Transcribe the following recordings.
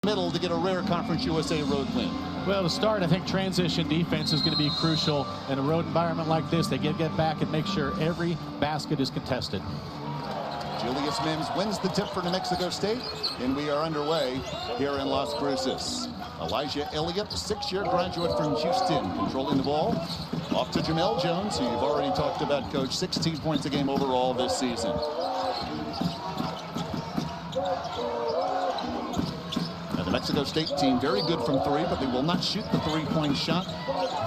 middle to get a rare Conference USA road win. Well, to start, I think transition defense is going to be crucial in a road environment like this. They get back and make sure every basket is contested. Julius Mims wins the tip for New Mexico State, and we are underway here in Las Cruces. Elijah Elliott, the 6-year graduate from Houston, controlling the ball. Off to Jamel Jones, who you've already talked about, Coach. 16 points a game overall this season. Now, the Mexico State team very good from three, but they will not shoot the three-point shot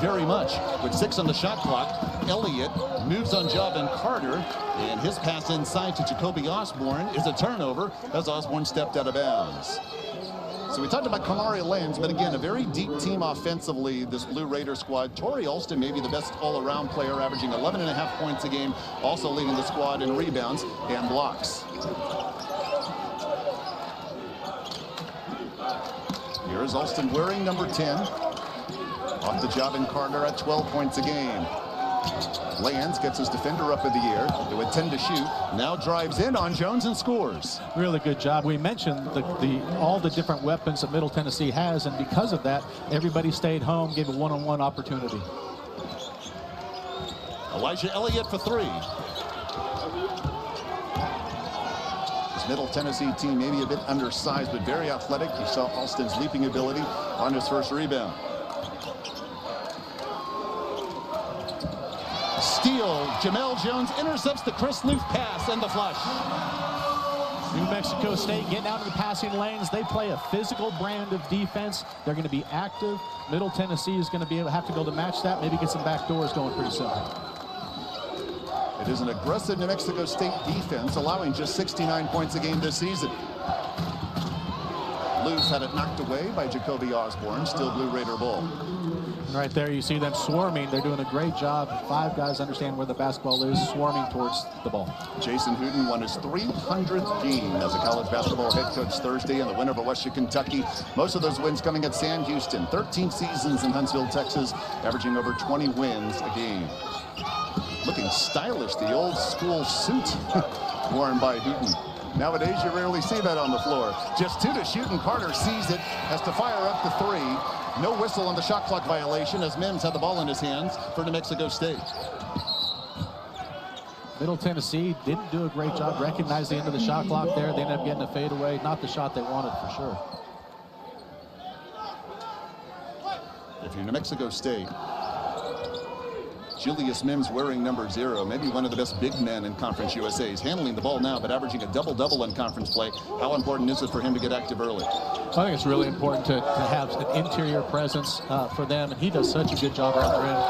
very much. With 6 on the shot clock, Elliott moves on Javin Carter, and his pass inside to Jacoby Osborne is a turnover as Osborne stepped out of bounds. So we talked about Kamari Lands, but again, a very deep team offensively, this Blue Raider squad. Torrey Alston, maybe the best all-around player, averaging 11.5 points a game, also leading the squad in rebounds and blocks. Here is Alston wearing number 10. Off the Javin Carter at 12 points a game. Lands gets his defender up in the air. They would tend to shoot. Now drives in on Jones and scores. Really good job. We mentioned all the different weapons that Middle Tennessee has, and because of that, everybody stayed home, gave a one-on-one opportunity. Elijah Elliott for 3. This Middle Tennessee team maybe a bit undersized, but very athletic. You saw Alston's leaping ability on his first rebound. Steal. Jamel Jones intercepts the Chris Loof pass and the flush. New Mexico State getting out of the passing lanes. They play a physical brand of defense. They're going to be active. Middle Tennessee is going to have to be able to match that, maybe get some back doors going pretty soon. It is an aggressive New Mexico State defense, allowing just 69 points a game this season. Loof had it knocked away by Jacoby Osborne. Still Blue Raider ball. Right there, you see them swarming. They're doing a great job. 5 guys understand where the basketball is, swarming towards the ball. Jason Hooten won his 300th game as a college basketball head coach Thursday, and the win over Western Kentucky. Most of those wins coming at Sam Houston. 13 seasons in Huntsville, Texas, averaging over 20 wins a game. Looking stylish, the old school suit worn by Hooten. Nowadays, you rarely see that on the floor. Just 2 to shoot, and Carter sees it, has to fire up the 3. No whistle on the shot clock violation as Mims had the ball in his hands for New Mexico State. Middle Tennessee didn't do a great job recognizing the end of the shot clock there. They ended up getting a fadeaway. Not the shot they wanted for sure. If you're New Mexico State, Julius Mims wearing number 0, maybe one of the best big men in Conference USA. He's handling the ball now, but averaging a double-double in conference play. How important is it for him to get active early? I think it's really important to have an interior presence for them, and he does such a good job around the rim.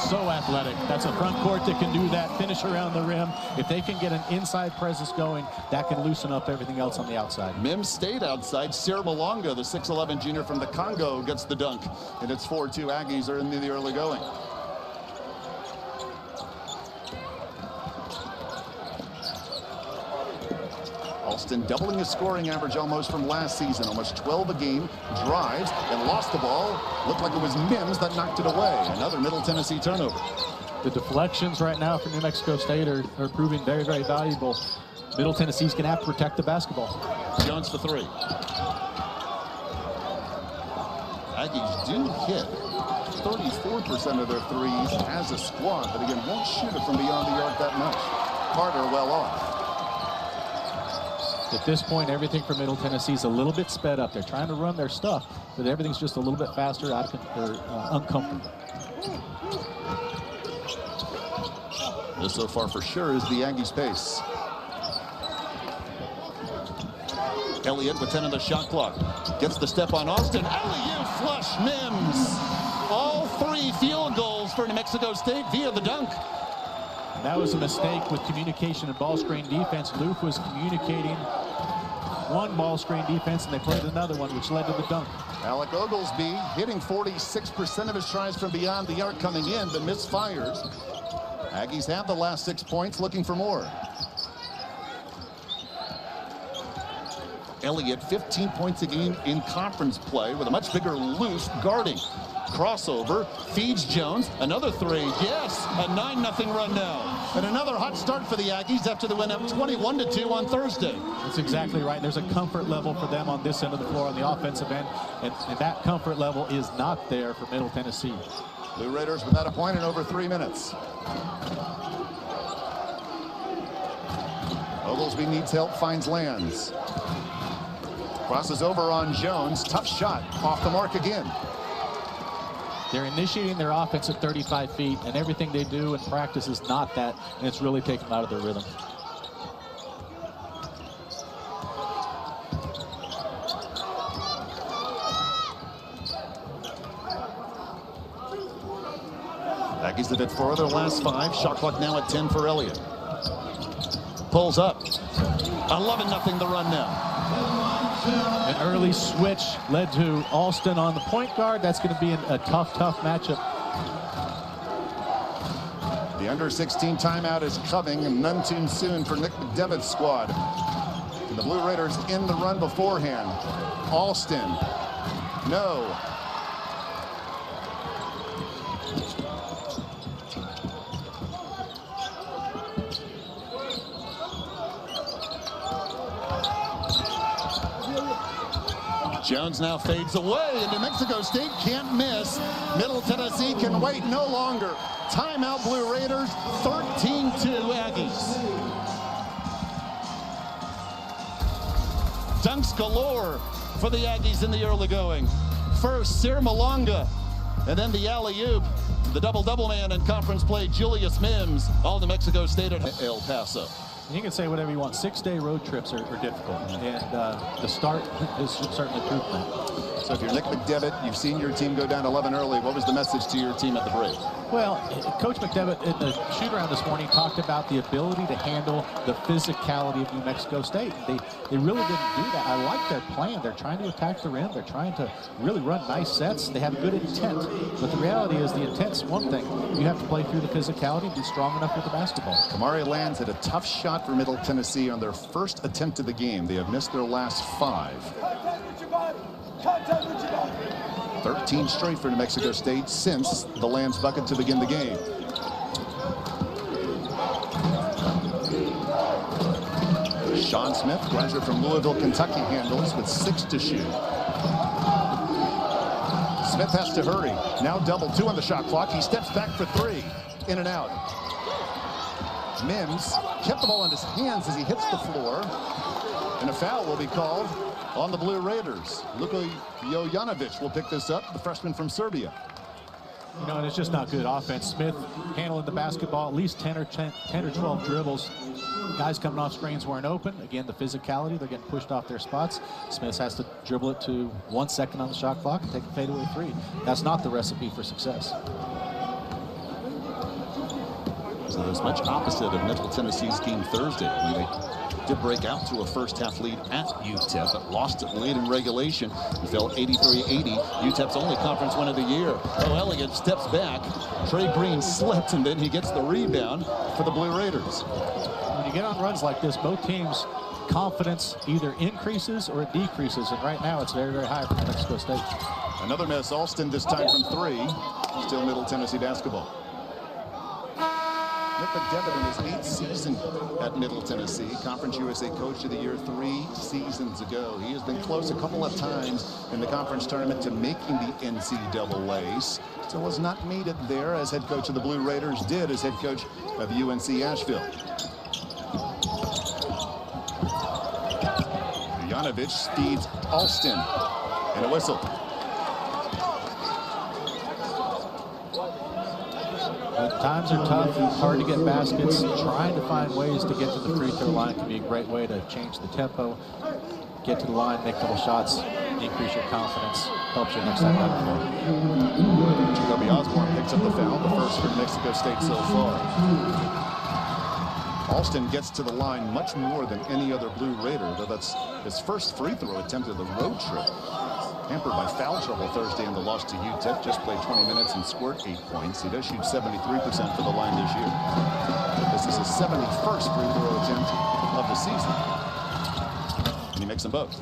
So athletic. That's a front court that can do that, finish around the rim. If they can get an inside presence going, that can loosen up everything else on the outside. Mims stayed outside. Sir Malonga, the 6'11 junior from the Congo, gets the dunk, and it's 4-2. Aggies are in the early going. Alston doubling his scoring average almost from last season, almost 12 a game, drives and lost the ball. Looked like it was Mims that knocked it away. Another Middle Tennessee turnover. The deflections right now for New Mexico State are proving very, very valuable. Middle Tennessee's going to have to protect the basketball. Jones for 3. Aggies do hit 34% of their threes as a squad, but again, won't shoot it from beyond the arc that much. Carter well off. At this point, everything for Middle Tennessee is a little bit sped up. They're trying to run their stuff, but everything's just a little bit faster, uncomfortable. This so far for sure is the Aggies' pace. Elliott with 10 on the shot clock. Gets the step on Austin. Alley-oop flush, Mims. All 3 field goals for New Mexico State via the dunk. That was a mistake with communication and ball screen defense. Loof was communicating one ball screen defense, and they played another one, which led to the dunk. Alec Oglesby hitting 46% of his tries from beyond the arc coming in, but misfires. Aggies have the last 6 points, looking for more. Elliott, 15 points a game in conference play with a much bigger Loof guarding. Crossover, feeds Jones, another 3, yes, a 9-0 run now. And another hot start for the Aggies after they went up 21-2 on Thursday. That's exactly right. There's a comfort level for them on this end of the floor on the offensive end, and that comfort level is not there for Middle Tennessee. Blue Raiders without a point in over 3 minutes. Oglesby needs help, finds Lands. Crosses over on Jones. Tough shot. Off the mark again. They're initiating their offense at 35 feet, and everything they do in practice is not that, and it's really taken them out of their rhythm. Aggies that had 4 of their last 5. Shot clock now at 10 for Elliott. Pulls up. 11-0 the run now. An early switch led to Alston on the point guard. That's going to be a tough matchup. The under-16 timeout is coming, and none too soon for Nick McDevitt's squad. And the Blue Raiders in the run beforehand. Alston. No. Jones now fades away, and New Mexico State can't miss. Middle Tennessee can wait no longer. Timeout, Blue Raiders, 13-2 Aggies. Dunks galore for the Aggies in the early going. First, Sir Malonga, and then the alley-oop. The double-double man in conference play, Julius Mims, all New Mexico State at El Paso. You can say whatever you want. 6-day road trips are difficult, and the start is certainly proof that. So if you're Nick McDevitt, you've seen your team go down 11 early. What was the message to your team at the break? Well, Coach McDevitt in the shoot-around this morning talked about the ability to handle the physicality of New Mexico State. They really didn't do that. I like their plan. They're trying to attack the rim. They're trying to really run nice sets. They have good intent. But the reality is the intent's one thing. You have to play through the physicality and be strong enough with the basketball. Kamari Lands had a tough shot for Middle Tennessee on their first attempt of the game. They have missed their last 5. 13 straight for New Mexico State since the Lands bucket to begin the game. Sean Smith, graduate from Louisville, Kentucky, handles with 6 to shoot. Smith has to hurry. Now double 2 on the shot clock. He steps back for 3. In and out. Mims kept the ball in his hands as he hits the floor. And a foul will be called on the Blue Raiders. Luka Jovanovic will pick this up, the freshman from Serbia. You know, and it's just not good offense. Smith handling the basketball, at least 10 or 12 dribbles. Guys coming off screens weren't open. Again, the physicality, they're getting pushed off their spots. Smith has to dribble it to 1 second on the shot clock and take a fadeaway 3. That's not the recipe for success. So it was much opposite of Middle Tennessee's game Thursday, when they did break out to a first-half lead at UTEP, but lost it late in regulation and fell 83-80. UTEP's only conference win of the year. Oh, Elliott steps back. Trey Green slipped, and then he gets the rebound for the Blue Raiders. When you get on runs like this, both teams' confidence either increases or it decreases, and right now it's very, very high for New Mexico State. Another miss. Alston this time from 3. Still Middle Tennessee basketball. Nick McDevitt in his 8th season at Middle Tennessee, Conference USA Coach of the Year 3 seasons ago. He has been close a couple of times in the conference tournament to making the NCAAs. Still has not made it there, as head coach of the Blue Raiders did as head coach of UNC Asheville. Jovanovic speeds Alston, and a whistle. Times are tough, hard to get baskets. Trying to find ways to get to the free throw line can be a great way to change the tempo. Get to the line, make a couple shots, increase your confidence, helps you next time down the floor. Jacoby Osborne picks up the foul, the first for Mexico State so far. Alston gets to the line much more than any other Blue Raider, though that's his first free throw attempt of the road trip. Hampered by foul trouble Thursday in the loss to UTEP. Just played 20 minutes and scored 8 points. He does shoot 73% for the line this year. But this is his 71st free throw attempt of the season. And he makes them both.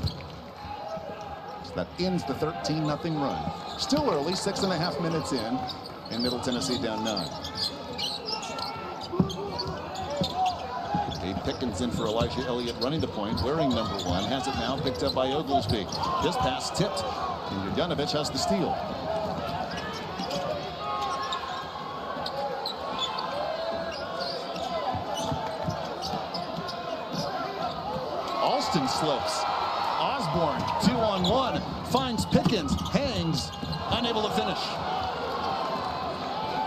So that ends the 13-0 run. Still early, 6.5 minutes in, and Middle Tennessee down 9. Pickens in for Elijah Elliott running the point, wearing number 1. Has it now picked up by Oglesby. This pass tipped, and Jurjanovic has the steal. Alston slips. Osborne, 2-on-1, finds Pickens, hangs, unable to finish.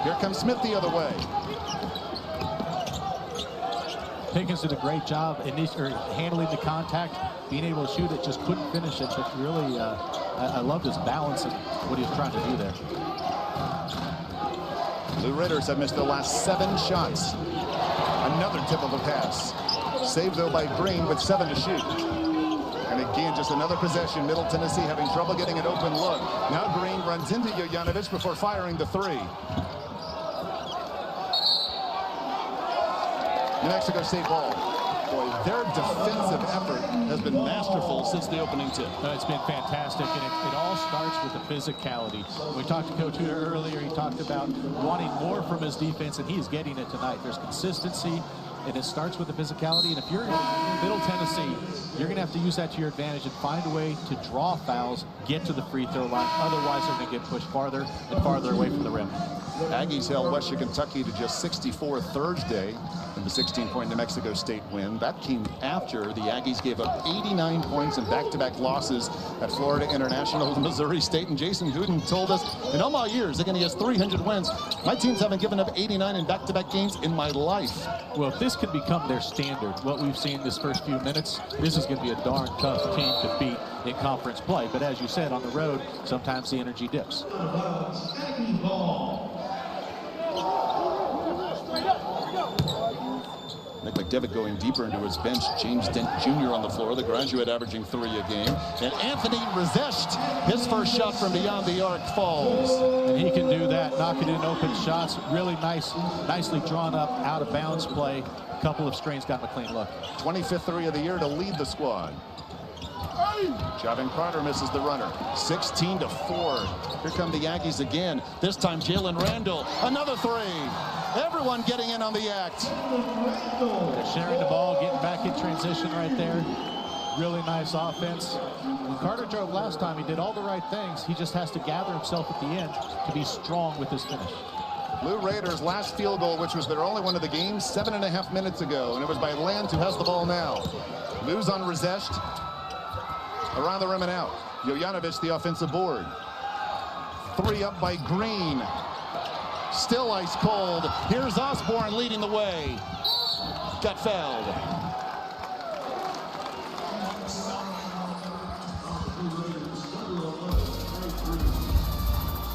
Here comes Smith the other way. Pickens did a great job handling the contact, being able to shoot it, just couldn't finish it. But really, I loved his balance and what he was trying to do there. Blue Raiders have missed their last 7 shots. Another tip of a pass. Saved, though, by Green with 7 to shoot. And again, just another possession. Middle Tennessee having trouble getting an open look. Now Green runs into Jurjanovic before firing the 3. New Mexico State ball. Boy, their defensive effort has been masterful since the opening tip. It's been fantastic, and it all starts with the physicality. We talked to Coach Hooter earlier. He talked about wanting more from his defense, and he's getting it tonight. There's consistency, and it starts with the physicality. And if you're in Middle Tennessee, you're going to have to use that to your advantage and find a way to draw fouls, get to the free throw line. Otherwise, they're going to get pushed farther and farther away from the rim. Aggies held Western Kentucky to just 64 Thursday in the 16-point New Mexico State win. That came after the Aggies gave up 89 points in back-to-back losses at Florida International, Missouri State. And Jason Hooten told us, in all my years, again, he has 300 wins. My teams haven't given up 89 in back-to-back games in my life. Well, if this could become their standard, what we've seen this first few minutes, this is going to be a darn tough team to beat in conference play. But as you said, on the road, sometimes the energy dips. Nick McDevitt going deeper into his bench. James Dent Jr. on the floor, the graduate averaging 3 a game. And Anthony Rezesh, his first shot from beyond the arc falls. And he can do that, knocking in open shots. Really nicely drawn up, out of bounds play. A couple of screens got him a clean look. 25th 3 of the year to lead the squad. Javin Carter misses the runner. 16-4. Here come the Aggies again. This time Jalen Randall. Another 3. Everyone getting in on the act. They're sharing the ball, getting back in transition right there. Really nice offense. When Carter drove last time, he did all the right things. He just has to gather himself at the end to be strong with his finish. Blue Raiders' last field goal, which was their only one of the game, 7.5 minutes ago. And it was by Land, who has the ball now. Lose on Rezesh. Around the rim and out. Jurjanovic, the offensive board. 3 up by Green. Still ice cold. Here's Osborne leading the way. Got fouled.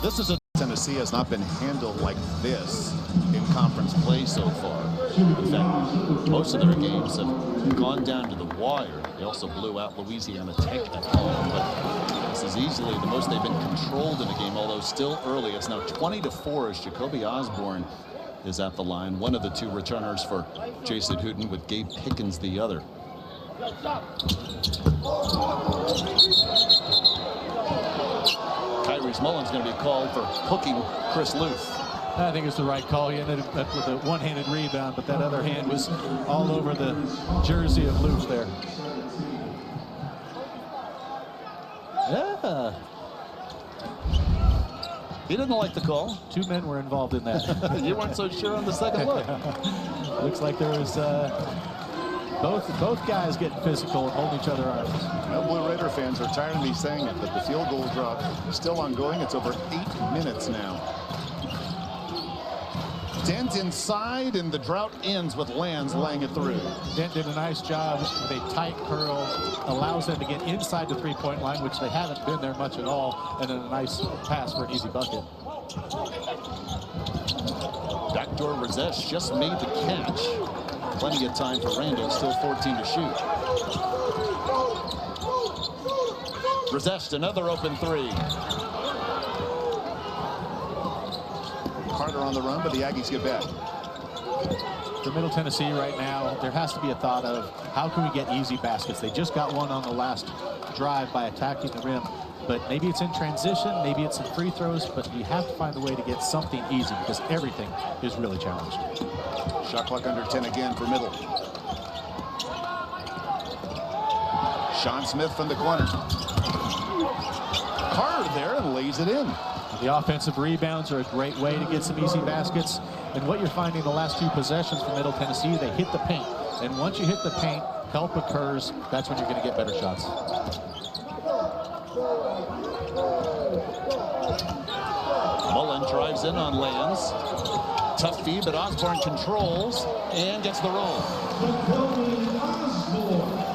This is a Tennessee has not been handled like this in conference play so far. In fact, most of their games have gone down to the wire. They also blew out Louisiana Tech at home, but this is easily the most they've been controlled in a game, although still early. It's now 20-4 as Jacoby Osborne is at the line. One of the 2 returners for Jason Hooten, with Gabe Pickens the other. Kyrie's Mullen's going to be called for hooking Chris Luth. I think it's the right call. He ended up with a one-handed rebound, but that other hand was all over the jersey of Luth there. Yeah. He didn't like the call. 2 men were involved in that. You weren't so sure on the second look. Looks like there was both guys getting physical and holding each other arms. Well, Blue Raider fans are tired of me saying it, but the field goal drop is still ongoing. It's over 8 minutes now. Dent inside, and the drought ends with Lands laying it through. Dent did a nice job with a tight curl, allows them to get inside the 3-point line, which they haven't been there much at all, and then a nice pass for an easy bucket. Backdoor Rezesh just made the catch. Plenty of time for Randall, still 14 to shoot. Rezesh, another open 3. Carter on the run, but the Aggies get back. For Middle Tennessee right now, there has to be a thought of how can we get easy baskets. They just got one on the last drive by attacking the rim, but maybe it's in transition, maybe it's in free throws, but you have to find a way to get something easy because everything is really challenged. Shot clock under 10 again for Middle. Sean Smith from the corner. Carter there and lays it in. The offensive rebounds are a great way to get some easy baskets. And what you're finding the last 2 possessions for Middle Tennessee, they hit the paint. And once you hit the paint, help occurs. That's when you're going to get better shots. Mullen drives in on Lands. Tough feed, but Osborne controls and gets the roll.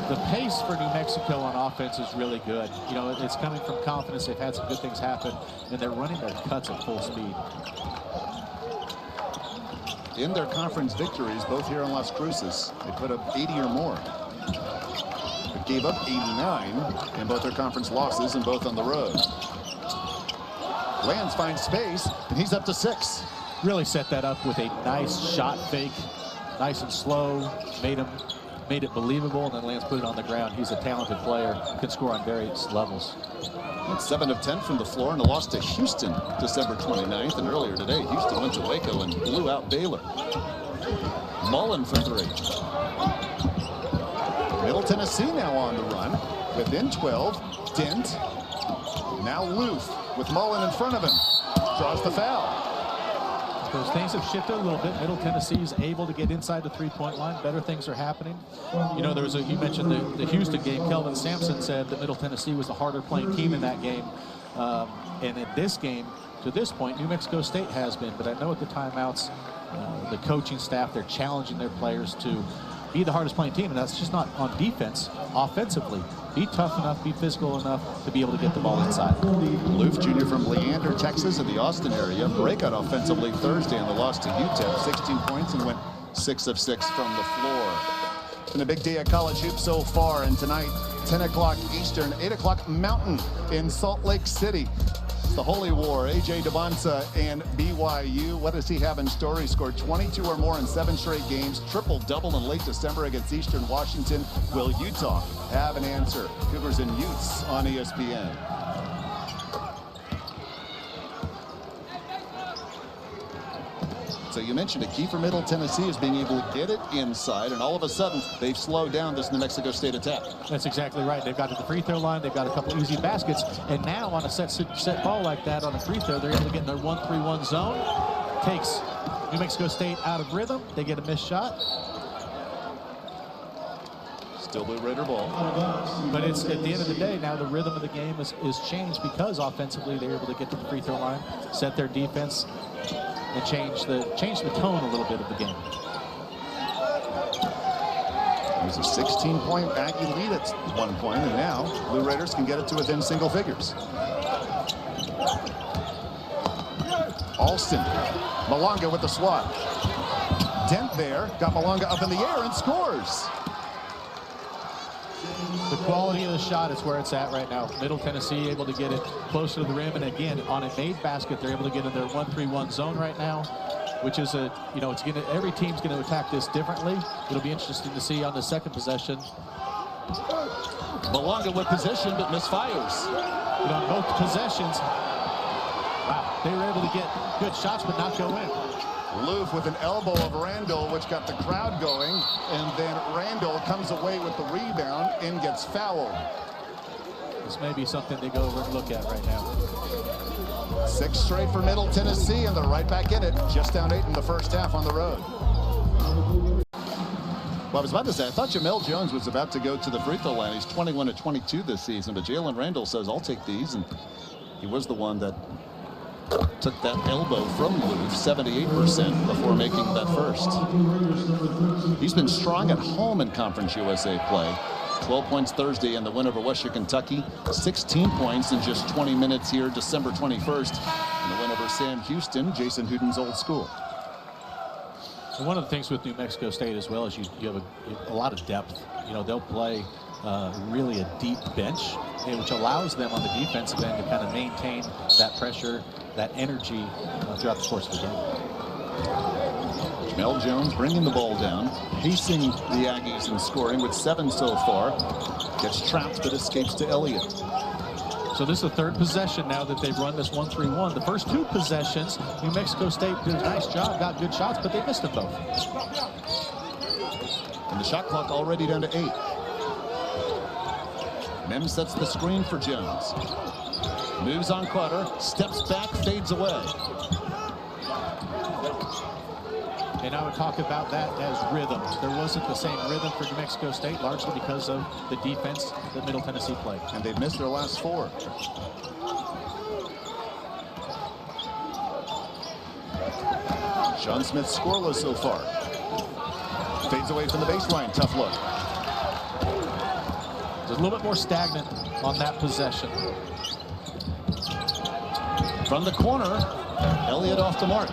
The pace for New Mexico on offense is really good. You know, it's coming from confidence. They've had some good things happen, and they're running their cuts at full speed. In their conference victories, both here in Las Cruces, they put up 80 or more. But gave up 89 in both their conference losses and both on the road. Lands finds space, and he's up to 6. Really set that up with a nice shot fake, nice and slow, made it believable, and then Lance put it on the ground. He's a talented player, can score on various levels. That's 7 of 10 from the floor in a loss to Houston December 29th, and earlier today Houston went to Waco and blew out Baylor. Mullen for 3. Middle Tennessee now on the run, within 12. Dent, now Loof with Mullen in front of him, draws the foul. Those things have shifted a little bit. Middle Tennessee is able to get inside the three-point line. Better things are happening. You know, you mentioned the Houston game. Kelvin Sampson said that Middle Tennessee was the harder playing team in that game. And in this game, to this point, New Mexico State has been. But I know at the timeouts, the coaching staff, they're challenging their players to be the hardest playing team. And that's just not on defense. Offensively, be tough enough, be physical enough to be able to get the ball inside. Loof Jr. from Leander, Texas, in the Austin area. Breakout offensively Thursday in the loss to UTEP. 16 points and went 6 of 6 from the floor. It's been a big day at college hoops so far, and tonight, 10 o'clock Eastern, 8 o'clock Mountain in Salt Lake City. It's the Holy War. A.J. Devonta and BYU. What does he have in store? He scored 22 or more in 7 straight games. Triple-double in late December against Eastern Washington. Will Utah have an answer? Cougars and Utes on ESPN. So you mentioned a key for Middle Tennessee is being able to get it inside, and all of a sudden they've slowed down this New Mexico State attack. That's exactly right. They've got to the free throw line. They've got a couple easy baskets, and now on a set ball like that on a free throw, they're able to get in their 1-3-1 zone. Takes New Mexico State out of rhythm. They get a missed shot. Still Blue Raider ball. But it's at the end of the day, now the rhythm of the game is changed because offensively they're able to get to the free throw line, set their defense, and change the tone a little bit of the game. It was a 16-point Aggie lead at one point, and now Blue Raiders can get it to within single figures. Alston, Malonga with the swat. Dent there, got Malonga up in the air and scores. The quality of the shot is where it's at right now. Middle Tennessee able to get it closer to the rim, and again, on a made basket, they're able to get in their 1-3-1 zone right now, which is every team's going to attack this differently. It'll be interesting to see on the second possession. Malonga with position, but misfires. You know, both possessions, wow, they were able to get good shots, but not go in. Loof with an elbow of Randall, which got the crowd going, and then Randall comes away with the rebound and gets fouled. This may be something to go over and look at right now. 6 straight for Middle Tennessee, and they're right back in it. Just down 8 in the first half on the road. Well, I was about to say, I thought Jamel Jones was about to go to the free throw line. He's 21 of 22 this season, but Jalen Randall says, I'll take these, and he was the one that took that elbow from Loof, 78% before making that first. He's been strong at home in Conference USA play. 12 points Thursday in the win over Western Kentucky. 16 points in just 20 minutes here December 21st in the win over Sam Houston, Jason Huden's old school. And one of the things with New Mexico State as well is you have a lot of depth. You know, they'll play really a deep bench, which allows them on the defensive end to kind of maintain that pressure, that energy throughout the course of the game. Jamel Jones bringing the ball down, pacing the Aggies and scoring with 7 so far. Gets trapped but escapes to Elliott. So this is the third possession now that they've run this 1-3-1. The first 2 possessions, New Mexico State did a nice job, got good shots, but they missed them both. And the shot clock already down to 8. Mims sets the screen for Jones. Moves on Carter, steps back, fades away. And I would talk about that as rhythm. There wasn't the same rhythm for New Mexico State, largely because of the defense that Middle Tennessee played. And they've missed their last 4. Sean Smith scoreless so far. Fades away from the baseline, tough look. Just a little bit more stagnant on that possession. From the corner, Elliott off the mark.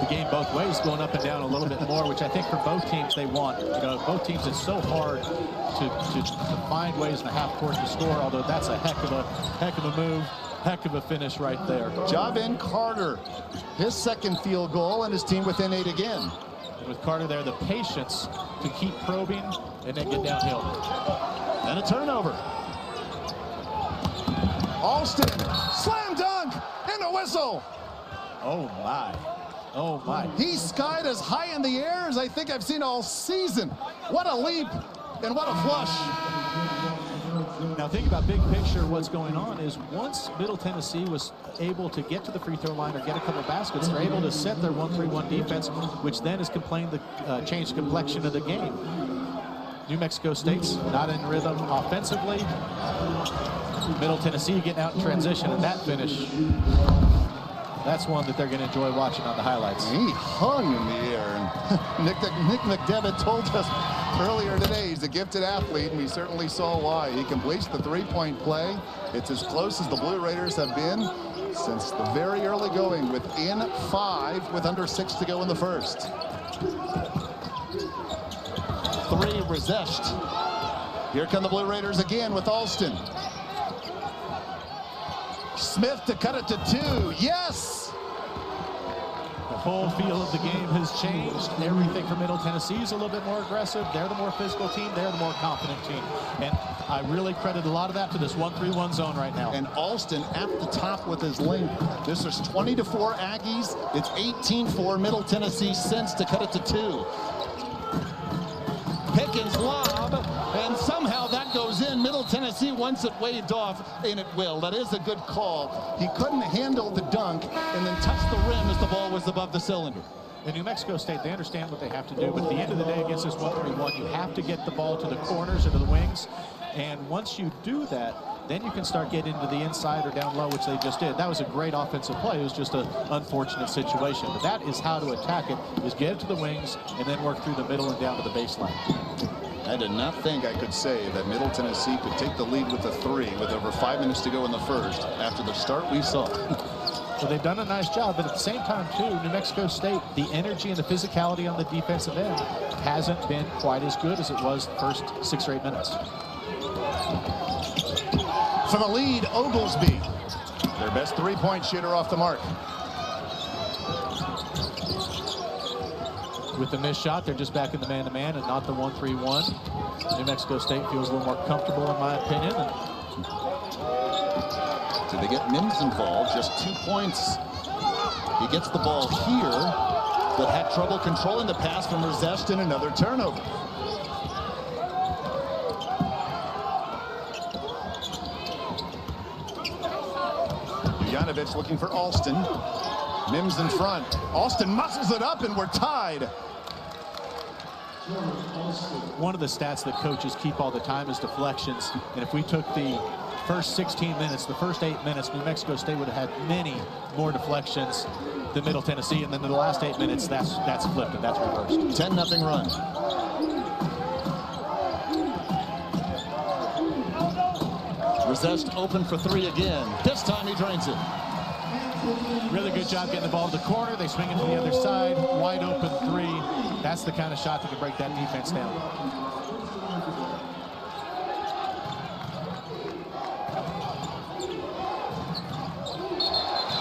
The game both ways, going up and down a little bit more, which I think for both teams they want. You know, both teams, it's so hard to find ways in the half court to score, although that's a heck of a move, heck of a finish right there. Javin Carter, his second field goal, and his team within 8 again. And with Carter there, the patience to keep probing and then get downhill. And a turnover. Alston, slam dunk, and a whistle. Oh my. Oh my. He skied as high in the air as I think I've seen all season. What a leap and what a flush. Now think about big picture. What's going on is once Middle Tennessee was able to get to the free throw line or get a couple baskets, they're able to set their 1-3-1 defense, which then has changed the complexion of the game. New Mexico State's not in rhythm offensively. Middle Tennessee getting out in transition, and that finish, that's one that they're going to enjoy watching on the highlights. He hung in the air. And Nick McDevitt told us earlier today he's a gifted athlete, and we certainly saw why. He completes the three-point play. It's as close as the Blue Raiders have been since the very early going, within 5 with under 6 to go in the first. 3 Rezesh. Here come the Blue Raiders again with Alston. Smith to cut it to 2. Yes! The whole feel of the game has changed. Everything for Middle Tennessee is a little bit more aggressive. They're the more physical team. They're the more confident team. And I really credit a lot of that to this 1-3-1 zone right now. And Alston at the top with his length. This is 20-4 Aggies. It's 18-4 Middle Tennessee since to cut it to 2. Pickens lob, and somehow that goes in. Middle Tennessee wants it waved off, and it will. That is a good call. He couldn't handle the dunk and then touch the rim as the ball was above the cylinder. In New Mexico State, they understand what they have to do, but at the end of the day against this 1-3-1, you have to get the ball to the corners or to the wings, and once you do that, then you can start getting into the inside or down low, which they just did. That was a great offensive play. It was just an unfortunate situation. But that is how to attack it, is get it to the wings and then work through the middle and down to the baseline. I did not think I could say that Middle Tennessee could take the lead with a 3 with over 5 minutes to go in the first after the start we saw. So they've done a nice job, but at the same time, too, New Mexico State, the energy and the physicality on the defensive end hasn't been quite as good as it was the first 6 or 8 minutes. For the lead, Oglesby, their best three-point shooter off the mark. With the missed shot, they're just back in the man-to-man and not the 1-3-1. New Mexico State feels a little more comfortable, in my opinion. Do they get Mims involved? Just 2 points. He gets the ball here, but had trouble controlling the pass from Rezesh, and another turnover. Janovic looking for Alston. Mims in front. Alston muscles it up, and we're tied. One of the stats that coaches keep all the time is deflections. And if we took the first 16 minutes, the first 8 minutes, New Mexico State would have had many more deflections than Middle Tennessee. And then in the last 8 minutes, that's flipped and that's reversed. 10-0 run. Rezesh open for 3 again. This time he drains it. Really good job getting the ball to the corner. They swing it to the other side. Wide open 3. That's the kind of shot that can break that defense down.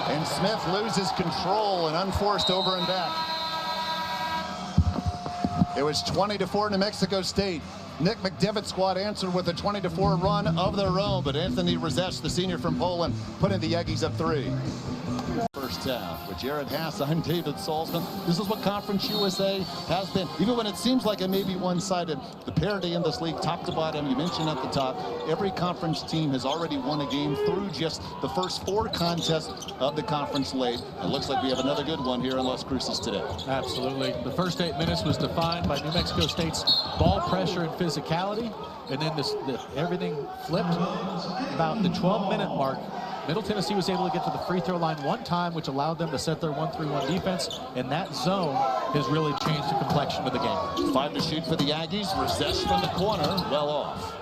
And Smith loses control and unforced over and back. It was 20-4 New Mexico State. Nick McDevitt's squad answered with a 20-4 run of their own, but Anthony Rzesz, the senior from Poland, put in the Aggies up 3. First half with Jared Haas. I'm David Salzman. This is what Conference USA has been. Even when it seems like it may be one-sided, the parity in this league, top to bottom, you mentioned at the top, every conference team has already won a game through just the first 4 contests of the conference late. It looks like we have another good one here in Las Cruces today. Absolutely. The first 8 minutes was defined by New Mexico State's ball pressure and physicality, and then everything flipped. About the 12-minute mark, Middle Tennessee was able to get to the free throw line 1 time, which allowed them to set their 1-3-1 defense, and that zone has really changed the complexion of the game. 5 to shoot for the Aggies. Rzesz from the corner, well off.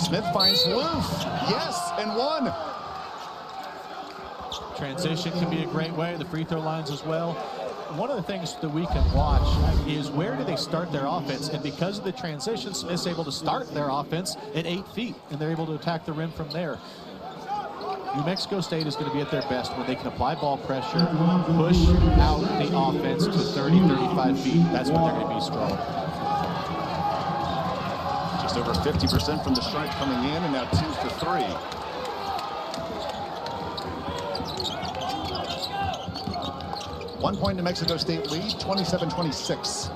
Smith finds Loof. Yes, and 1. Transition can be a great way. The free throw lines as well. One of the things that we can watch is where do they start their offense, and because of the transition, Smith's able to start their offense at 8 feet, and they're able to attack the rim from there. New Mexico State is going to be at their best when they can apply ball pressure, push out the offense to 30, 35 feet. That's when they're going to be strong. Just over 50% from the stripe coming in, and now 2 for 3. One point New Mexico State lead, 27-26.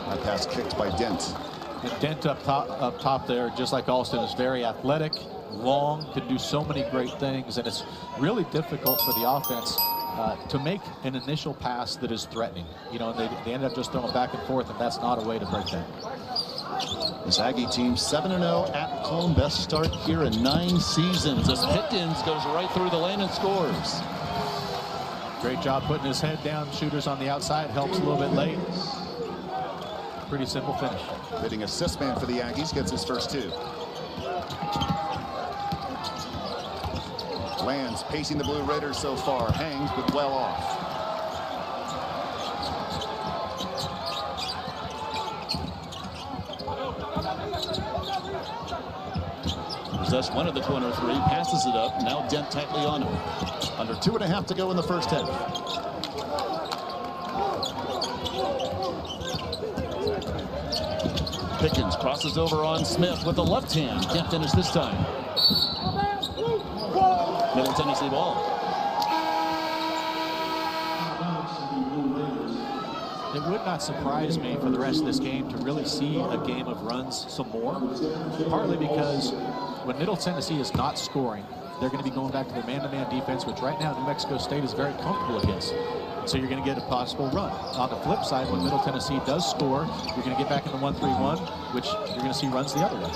That pass kicked by Dent. And Dent up top there, just like Alston, is very athletic, long, can do so many great things, and it's really difficult for the offense to make an initial pass that is threatening. You know, they end up just throwing back and forth, and that's not a way to break that. This Aggie team 7-0 at home, best start here in 9 seasons as Pickens goes right through the lane and scores. Great job putting his head down. Shooters on the outside, helps a little bit late. Pretty simple finish. Hitting assist man for the Aggies, gets his first 2. Lands pacing the Blue Raiders so far, hangs but well off. Rzesz one of the corner 3, passes it up. Now Dent tightly on him. Under 2.5 to go in the first half. Pickens crosses over on Smith with the left hand. Can't finish this time. Middle Tennessee ball. It would not surprise me for the rest of this game to really see a game of runs some more, partly because when Middle Tennessee is not scoring, they're going to be going back to their man-to-man defense, which right now New Mexico State is very comfortable against. So you're going to get a possible run. On the flip side, when Middle Tennessee does score, you're going to get back into 1-3-1, which you're going to see runs the other way.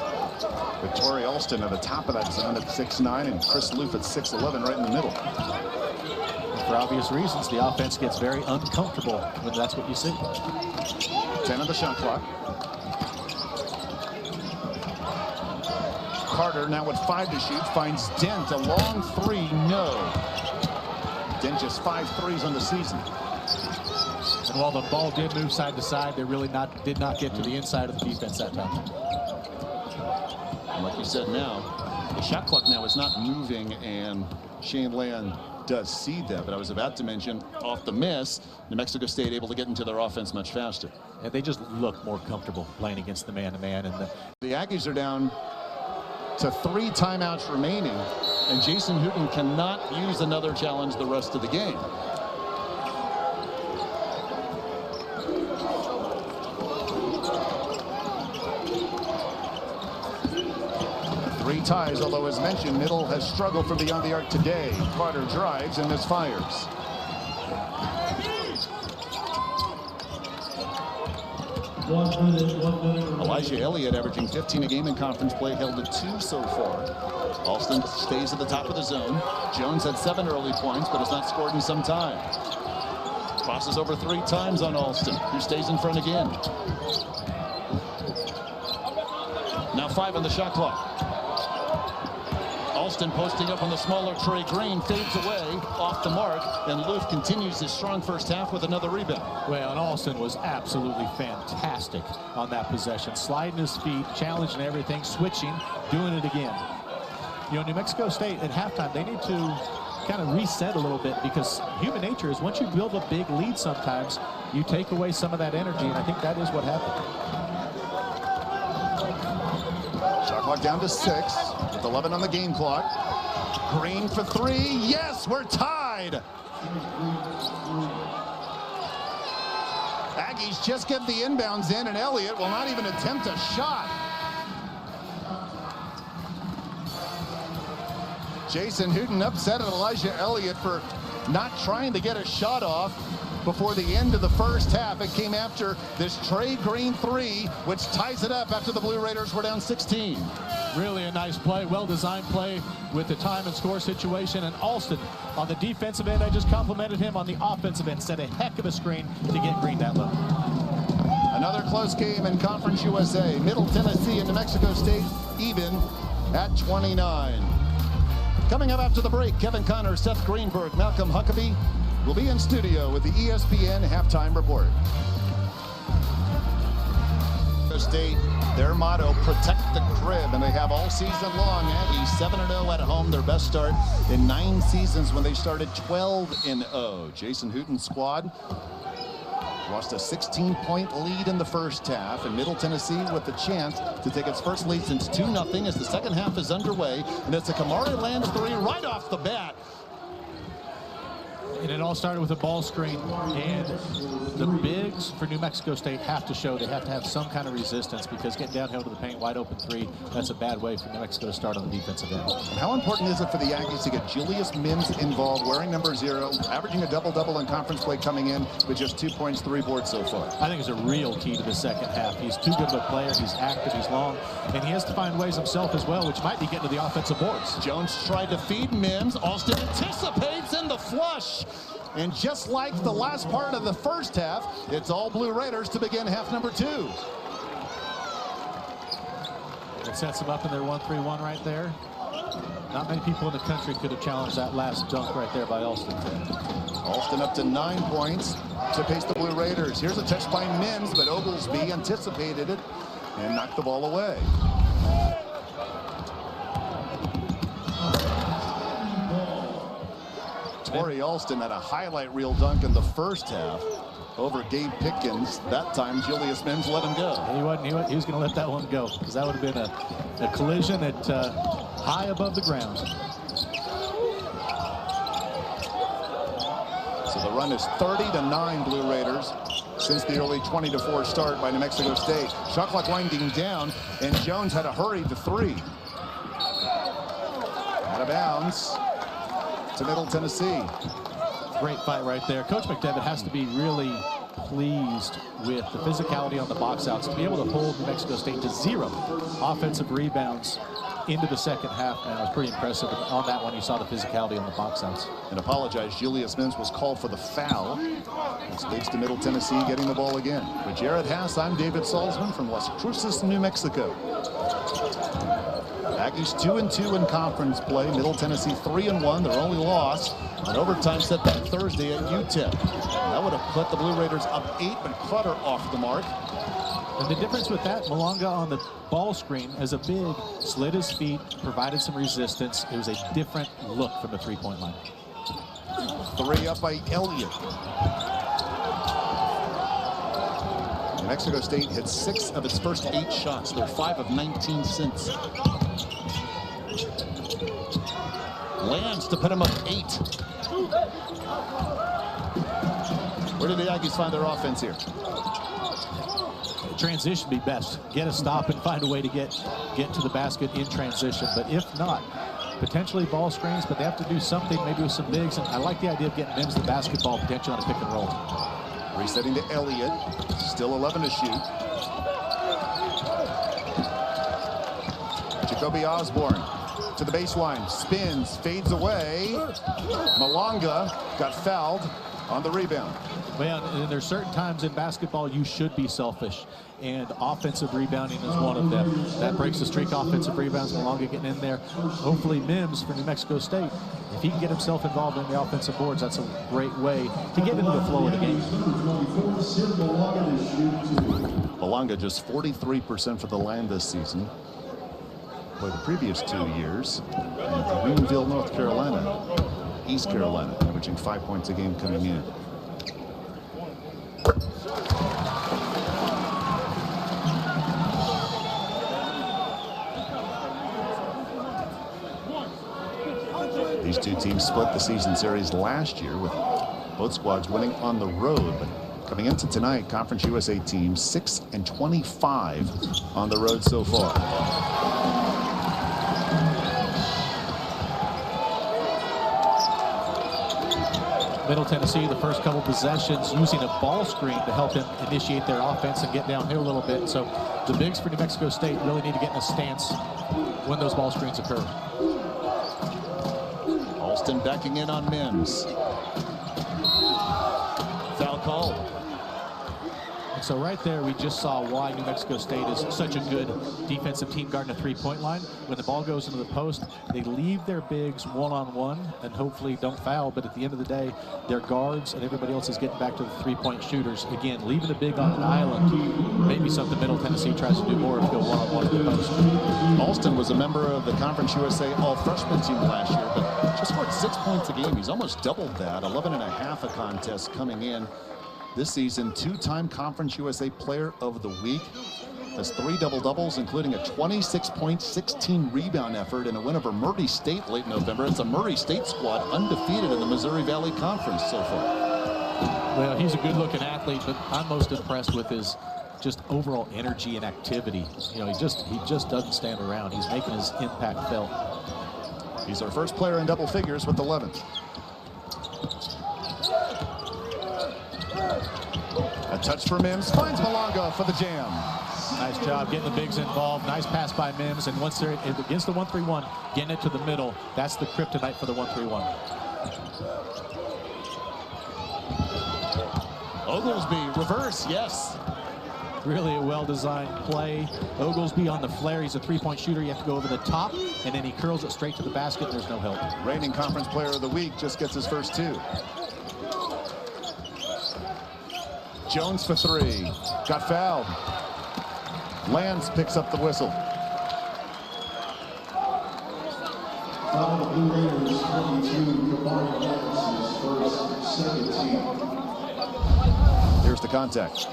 Victoria Alston at the top of that zone at 6'9", and Chris Loof at 6'11", right in the middle. And for obvious reasons, the offense gets very uncomfortable when that's what you see. 10 on the shot clock. Carter now with 5 to shoot, finds Dent, a long 3, no. Dent just 5 threes on the season. And while the ball did move side to side, they really did not get to the inside of the defense that time. And like you said, now the shot clock now is not moving, and Shane Land does see that. But I was about to mention, off the miss, New Mexico State able to get into their offense much faster. And they just look more comfortable playing against the man-to-man. And the Aggies are down to 3 timeouts remaining, and Jason Hooten cannot use another challenge the rest of the game. Three ties, although as mentioned, Middle has struggled from beyond the arc today. Carter drives and misfires. Elijah Elliott averaging 15 a game in conference play, held to 2 so far. Alston stays at the top of the zone. Jones had 7 early points, but has not scored in some time. Crosses over 3 times on Alston, who stays in front again. Now 5 on the shot clock. Alston posting up on the smaller Trey Green, fades away off the mark, and Loof continues his strong first half with another rebound. Well, and Alston was absolutely fantastic on that possession, sliding his feet, challenging everything, switching, doing it again. You know, New Mexico State at halftime, they need to kind of reset a little bit, because human nature is once you build a big lead, sometimes you take away some of that energy, and I think that is what happened. Shot clock down to 6 with 11 on the game clock. Green for 3. Yes, we're tied. Aggies just get the inbounds in, and Elliott will not even attempt a shot. Jason Hooten upset at Elijah Elliott for not trying to get a shot off before the end of the first half. It came after this Trey Green 3, which ties it up after the Blue Raiders were down 16. Really a nice play, well-designed play with the time and score situation. And Alston on the defensive end, I just complimented him on the offensive end. Set a heck of a screen to get Green that low. Another close game in Conference USA. Middle Tennessee and New Mexico State even at 29. Coming up after the break, Kevin Connor, Seth Greenberg, Malcolm Huckabee will be in studio with the ESPN halftime report. State, their motto, protect the crib, and they have all season long. Aggies 7-0 at home, their best start in 9 seasons when they started 12-0. Jason Hooten's squad lost a 16-point lead in the first half, and Middle Tennessee with the chance to take its first lead since 2-0 as the second half is underway, and it's a Kamari Lands 3 right off the bat. And it all started with a ball screen, and the bigs for New Mexico State have to show they have to have some kind of resistance, because getting downhill to the paint, wide open 3, that's a bad way for New Mexico to start on the defensive end. And how important is it for the Aggies to get Julius Mims involved, wearing number 0, averaging a double-double in conference play, coming in with just 2 points, 3 boards so far? I think it's a real key to the second half. He's too good of a player, he's active, he's long, and he has to find ways himself as well, which might be getting to the offensive boards. Jones tried to feed Mims. Alston anticipates in the flush. And just like the last part of the first half, it's all Blue Raiders to begin half number 2. It sets them up in their 1-3-1 right there. Not many people in the country could have challenged that last dunk right there by Alston. Alston up to 9 points to pace the Blue Raiders. Here's a touch by Mims, but Oglesby anticipated it and knocked the ball away. Torrey Alston had a highlight reel dunk in the first half over Gabe Pickens. That time Julius Mims let him go. He was going to let that one go, because that would have been a collision at high above the ground. So the run is 30-9 Blue Raiders since the early 20-4 start by New Mexico State. Shot clock winding down, and Jones had a hurry to 3. Out of bounds to Middle Tennessee. Great fight right there. Coach McDevitt has to be really pleased with the physicality on the box outs to be able to hold New Mexico State to 0 offensive rebounds into the second half. Man, it was pretty impressive. On that one, you saw the physicality on the box outs. And apologize, Julius Mims was called for the foul. This leads to Middle Tennessee getting the ball again. For Jared Haas, I'm David Salzman from Las Cruces, New Mexico. Aggies 2-2 in conference play. Middle Tennessee 3-1. Their only loss, an overtime set back Thursday at UTEP. That would have put the Blue Raiders up 8, but Clutter off the mark. And the difference with that, Malonga on the ball screen as a big, slid his feet, provided some resistance. It was a different look from the 3-point line. 3 up by Elliott. New Mexico State hit 6 of its first 8 shots. They're 5 of 19 since. Lands to put them up 8. Where do the Aggies find their offense here? Transition be best. Get a stop and find a way to get to the basket in transition. But if not, potentially ball screens, but they have to do something, maybe with some bigs. And I like the idea of getting Mims the basketball potential on a pick and roll. Resetting to Elliott. Still 11 to shoot. Jacoby Osborne to the baseline. Spins, fades away. Malonga got fouled on the rebound. Well, and there's certain times in basketball you should be selfish, and offensive rebounding is one of them. That breaks the streak. Offensive rebounds. Malonga getting in there. Hopefully Mims for New Mexico State, if he can get himself involved in the offensive boards, that's a great way to get into the flow of the game. Malonga just 43% for the line this season. For the previous 2 years in Greenville, North Carolina, East Carolina, averaging 5 points a game coming in. These two teams split the season series last year with both squads winning on the road. But coming into tonight, Conference USA teams 6-25 on the road so far. Middle Tennessee, the first couple possessions, using a ball screen to help them initiate their offense and get downhill a little bit. So the bigs for New Mexico State really need to get in a stance when those ball screens occur. Alston backing in on Mims. Foul called. And so right there, we just saw why New Mexico State is such a good defensive team guarding a three-point line. When the ball goes into the post, they leave their bigs one-on-one and hopefully don't foul. But at the end of the day, their guards and everybody else is getting back to the three-point shooters. Again, leaving a big on an island, maybe something Middle Tennessee tries to do more if go one-on-one in the post. Alston was a member of the Conference USA All-Freshman team last year, but just scored 6 points a game. He's almost doubled that, 11.5 a contest coming in. This season, two-time Conference USA Player of the Week. Has 3 double-doubles, including a 26-point, 16-rebound effort in a win over Murray State late November. It's a Murray State squad undefeated in the Missouri Valley Conference so far. Well, he's a good-looking athlete, but I'm most impressed with his just overall energy and activity. You know, he just doesn't stand around. He's making his impact felt. He's our first player in double figures with 11. A touch for Mims, finds Malonga for the jam. Nice job getting the bigs involved. Nice pass by Mims, and once they're against the 1-3-1, getting it to the middle, that's the kryptonite for the 1-3-1. Oglesby, reverse, yes. Really a well-designed play. Oglesby on the flare. He's a three-point shooter. You have to go over the top, and then he curls it straight to the basket, and there's no help. Reigning Conference Player of the Week just gets his first 2. Jones for 3. Got fouled. Lands picks up the whistle. Blue Raiders 22, Kamari Davis's first, second team. Here's the contact.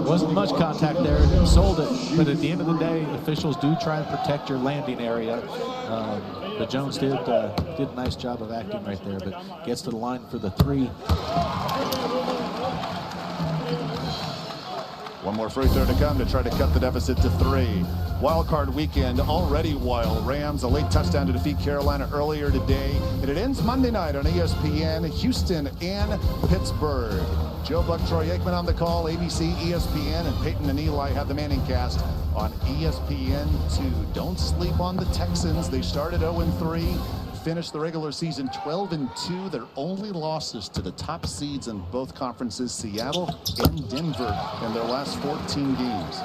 Wasn't much contact there. Sold it, but at the end of the day, officials do try and protect your landing area. But Jones did a nice job of acting right there, but gets to the line for the 3. One more free throw to come to try to cut the deficit to 3. Wild card weekend already wild. Rams a late touchdown to defeat Carolina earlier today, and it ends Monday night on ESPN. Houston and Pittsburgh. Joe Buck, Troy Aikman on the call. ABC, ESPN, and Peyton and Eli have the Manning Cast on ESPN2. Don't sleep on the Texans. They started 0-3. Finished the regular season 12-2. Their only losses to the top seeds in both conferences, Seattle and Denver, in their last 14 games.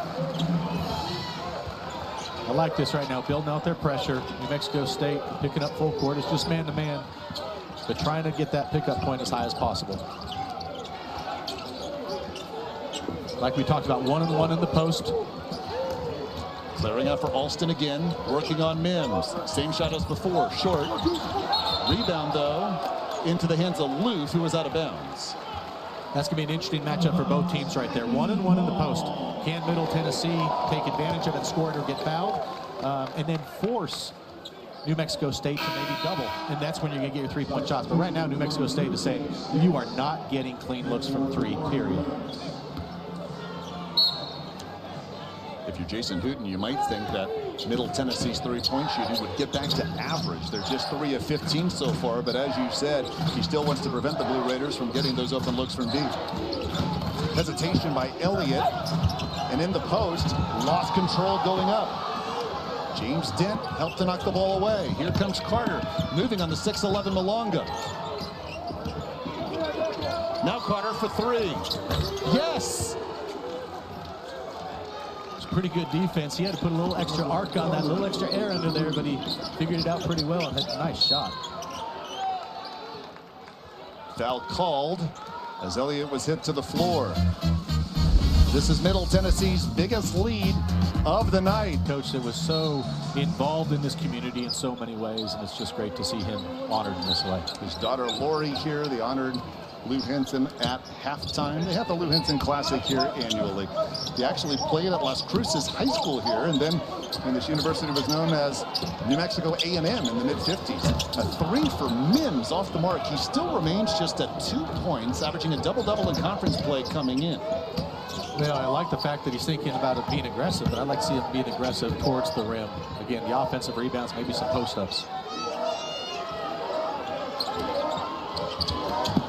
I like this right now, building out their pressure. New Mexico State picking up full court. It's just man-to-man, but trying to get that pickup point as high as possible. Like we talked about, 1-on-1 in the post. Clearing out for Alston again, working on Mims. Same shot as before, short. Rebound, though, into the hands of Luth, who was out of bounds. That's going to be an interesting matchup for both teams right there. 1-on-1 in the post. Can Middle Tennessee take advantage of it, score it, or get fouled? And then force New Mexico State to maybe double. And that's when you're going to get your three-point shots. But right now, New Mexico State is saying, you are not getting clean looks from 3, period. If you're Jason Hooten, you might think that Middle Tennessee's three-point shooting would get back to average. They're just 3 of 15 so far, but as you said, he still wants to prevent the Blue Raiders from getting those open looks from deep. Hesitation by Elliott, and in the post, lost control going up. James Dent helped to knock the ball away. Here comes Carter, moving on the 6'11" Malonga. Now Carter for 3. Yes! Pretty good defense. He had to put a little extra arc on that, a little extra air under there, but he figured it out pretty well and had a nice shot. Foul called as Elliott was hit to the floor. This is Middle Tennessee's biggest lead of the night. Coach that was so involved in this community in so many ways, and it's just great to see him honored in this way. His daughter Lori here, the honored Lou Henson at halftime. They have the Lou Henson Classic here annually. He actually played at Las Cruces High School here, and then when this university was known as New Mexico A&M in the mid-50s. A 3 for Mims off the mark. He still remains just at 2 points, averaging a double-double in conference play coming in. You know, I like the fact that he's thinking about it being aggressive, but I like to see him being aggressive towards the rim. Again, the offensive rebounds, maybe some post-ups.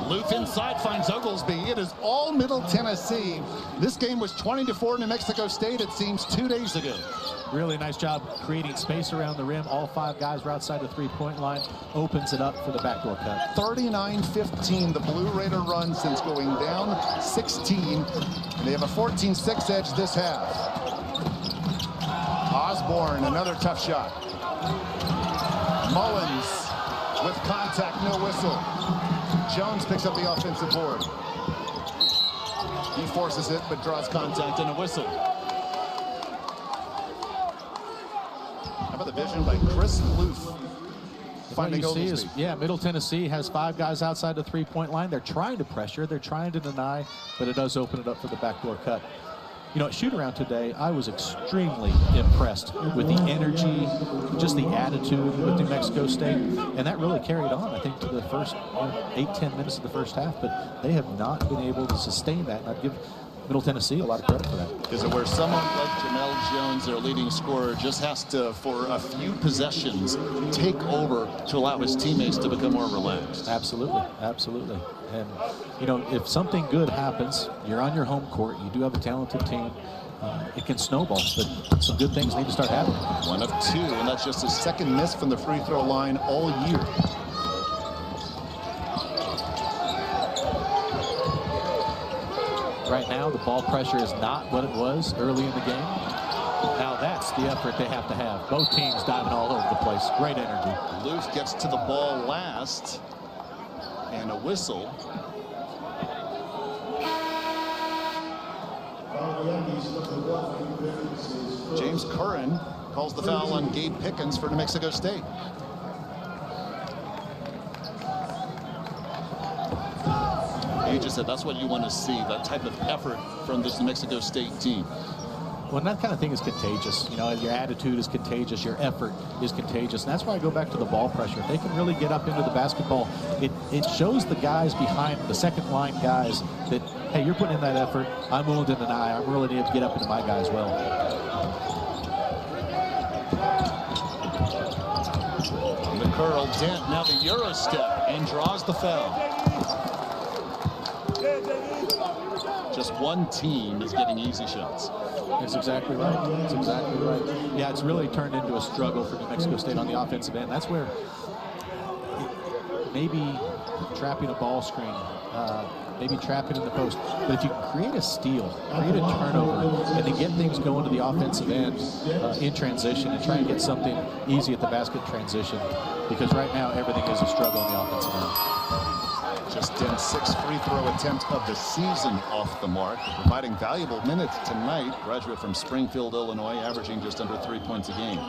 Loof inside finds Oglesby. It is all Middle Tennessee. This game was 20-4 New Mexico State, it seems, 2 days ago. Really nice job creating space around the rim. All 5 guys were outside the three-point line. Opens it up for the backdoor cut. 39-15, the Blue Raider run since going down 16. They have a 14-6 edge this half. Osborne, another tough shot. Mullins with contact, no whistle. Jones picks up the offensive board. He forces it, but draws contact and a whistle. How about the vision by Chris Loof? Finding Oglesby. Yeah, Middle Tennessee has 5 guys outside the three-point line. They're trying to pressure, they're trying to deny, but it does open it up for the backdoor cut. You know, at shoot-around today, I was extremely impressed with the energy, just the attitude with New Mexico State, and that really carried on, I think, to the first 8-10 minutes of the first half, but they have not been able to sustain that, and I'd give Middle Tennessee a lot of credit for that. Is it where someone like Jamel Jones, their leading scorer, just has to, for a few possessions, take over to allow his teammates to become more relaxed? Absolutely, absolutely. And, you know, if something good happens, you're on your home court, you do have a talented team, it can snowball, but some good things need to start happening. 1 of 2, and that's just his second miss from the free throw line all year. Right now, the ball pressure is not what it was early in the game. Now that's the effort they have to have. Both teams diving all over the place. Great energy. Loof gets to the ball last, and a whistle. James Curran calls the foul on Gabe Pickens for New Mexico State. You just said that's what you want to see, that type of effort from this New Mexico State team. Well, that kind of thing is contagious. You know, your attitude is contagious, your effort is contagious. And that's why I go back to the ball pressure. If they can really get up into the basketball, it shows the guys behind, the second line guys, that, hey, you're putting in that effort. I'm willing to deny. I'm willing to get up into my guy as well. And the curl, Dent, now the Euro step, and draws the foul. Just one team is getting easy shots. That's exactly right. That's exactly right. Yeah, it's really turned into a struggle for New Mexico State on the offensive end. That's where maybe trapping a ball screen, maybe trapping in the post. But if you can create a steal, create a turnover, and then get things going to the offensive end in transition and try and get something easy at the basket transition, because right now everything is a struggle on the offensive end. Just Dent's 6th free throw attempt of the season off the mark, providing valuable minutes tonight. Graduate from Springfield, Illinois, averaging just under 3 points a game.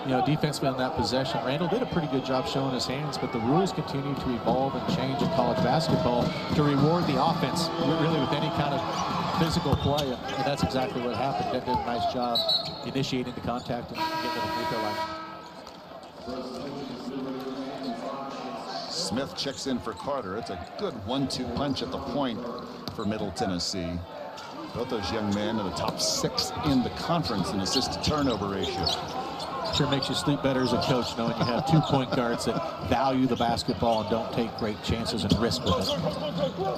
You know, defensively on that possession, Randall did a pretty good job showing his hands, but the rules continue to evolve and change in college basketball to reward the offense, really with any kind of physical play, and that's exactly what happened. Dent did a nice job initiating the contact and getting to the free throw line. Smith checks in for Carter. It's a good 1-2 punch at the point for Middle Tennessee. Both those young men are the top 6 in the conference in assist-to-turnover ratio. Sure makes you sleep better as a coach knowing you have 2 point guards that value the basketball and don't take great chances and risk with it.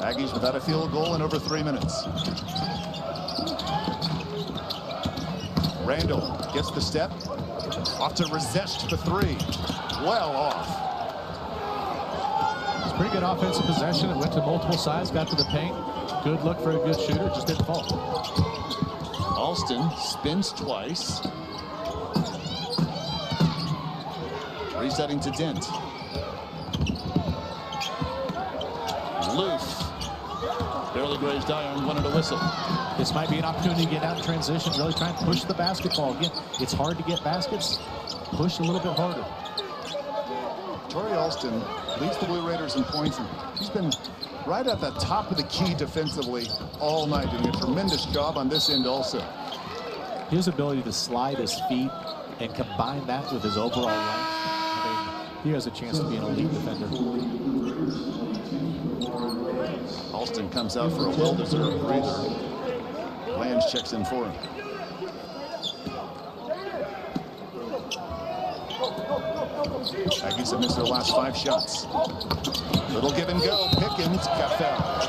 Aggies without a field goal in over 3 minutes. Randall gets the step. Off to Rezesh for 3. Well off. Pretty good offensive possession. It went to multiple sides, got to the paint. Good look for a good shooter, just didn't fall. Alston spins twice. Resetting to Dent. Loof barely barely grazed iron, wanted a whistle. This might be an opportunity to get out in transition, really try and push the basketball. Again, it's hard to get baskets. Push a little bit harder. Torrey Alston leads the Blue Raiders in points, and he's been right at the top of the key defensively all night, doing a tremendous job on this end also. His ability to slide his feet and combine that with his overall length, I mean, he has a chance to be an elite defender. Alston comes out for a well-deserved breather. Lange checks in for him. Aggies have missed their last 5 shots. Little give and go. Pickens got fouled.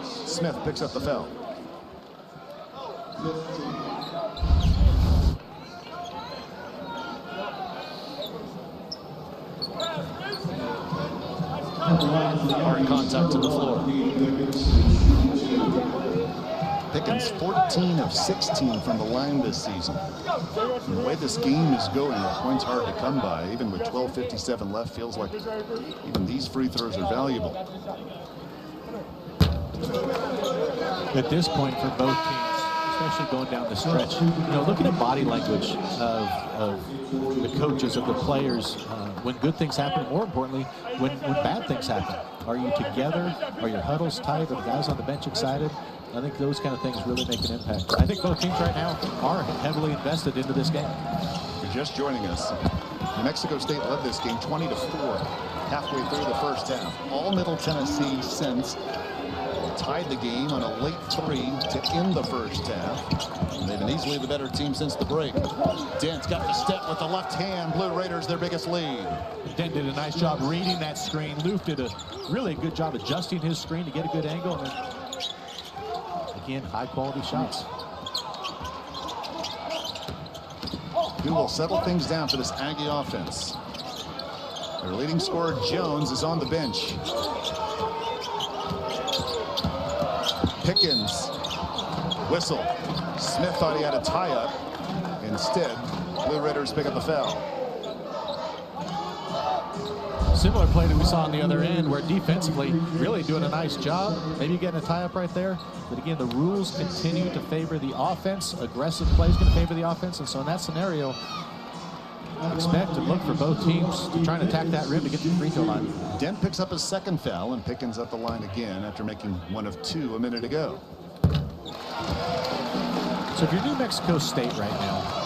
Smith picks up the foul. Hard contact to the floor. Pickens 14 of 16 from the line this season. And the way this game is going, the points hard to come by. Even with 12:57 left, feels like even these free throws are valuable. At this point for both teams, especially going down the stretch, you know, looking at body language of the coaches, of the players, when good things happen, more importantly, when bad things happen. Are you together? Are your huddles tight? Are the guys on the bench excited? I think those kind of things really make an impact. I think both teams right now are heavily invested into this game. If you're just joining us, New Mexico State led this game 20-4 halfway through the first half. All Middle Tennessee since tied the game on a late 3 to end the first half. And they've been easily the better team since the break. Dent's got the step with the left hand. Blue Raiders their biggest lead. Dent did a nice job reading that screen. Luke did a really good job adjusting his screen to get a good angle. And then, again, high quality shots. Who will settle things down for this Aggie offense? Their leading scorer Jones is on the bench. Pickens, whistle. Smith thought he had a tie-up. Instead, Blue Raiders pick up the foul. Similar play that we saw on the other end, where defensively really doing a nice job. Maybe getting a tie-up right there. But again, the rules continue to favor the offense. Aggressive play is going to favor the offense. And so in that scenario, expect and look for both teams to try and attack that rim to get to the free throw line. Dent picks up his second foul, and Pickens at the line again after making 1 of 2 a minute ago. So if you're New Mexico State right now,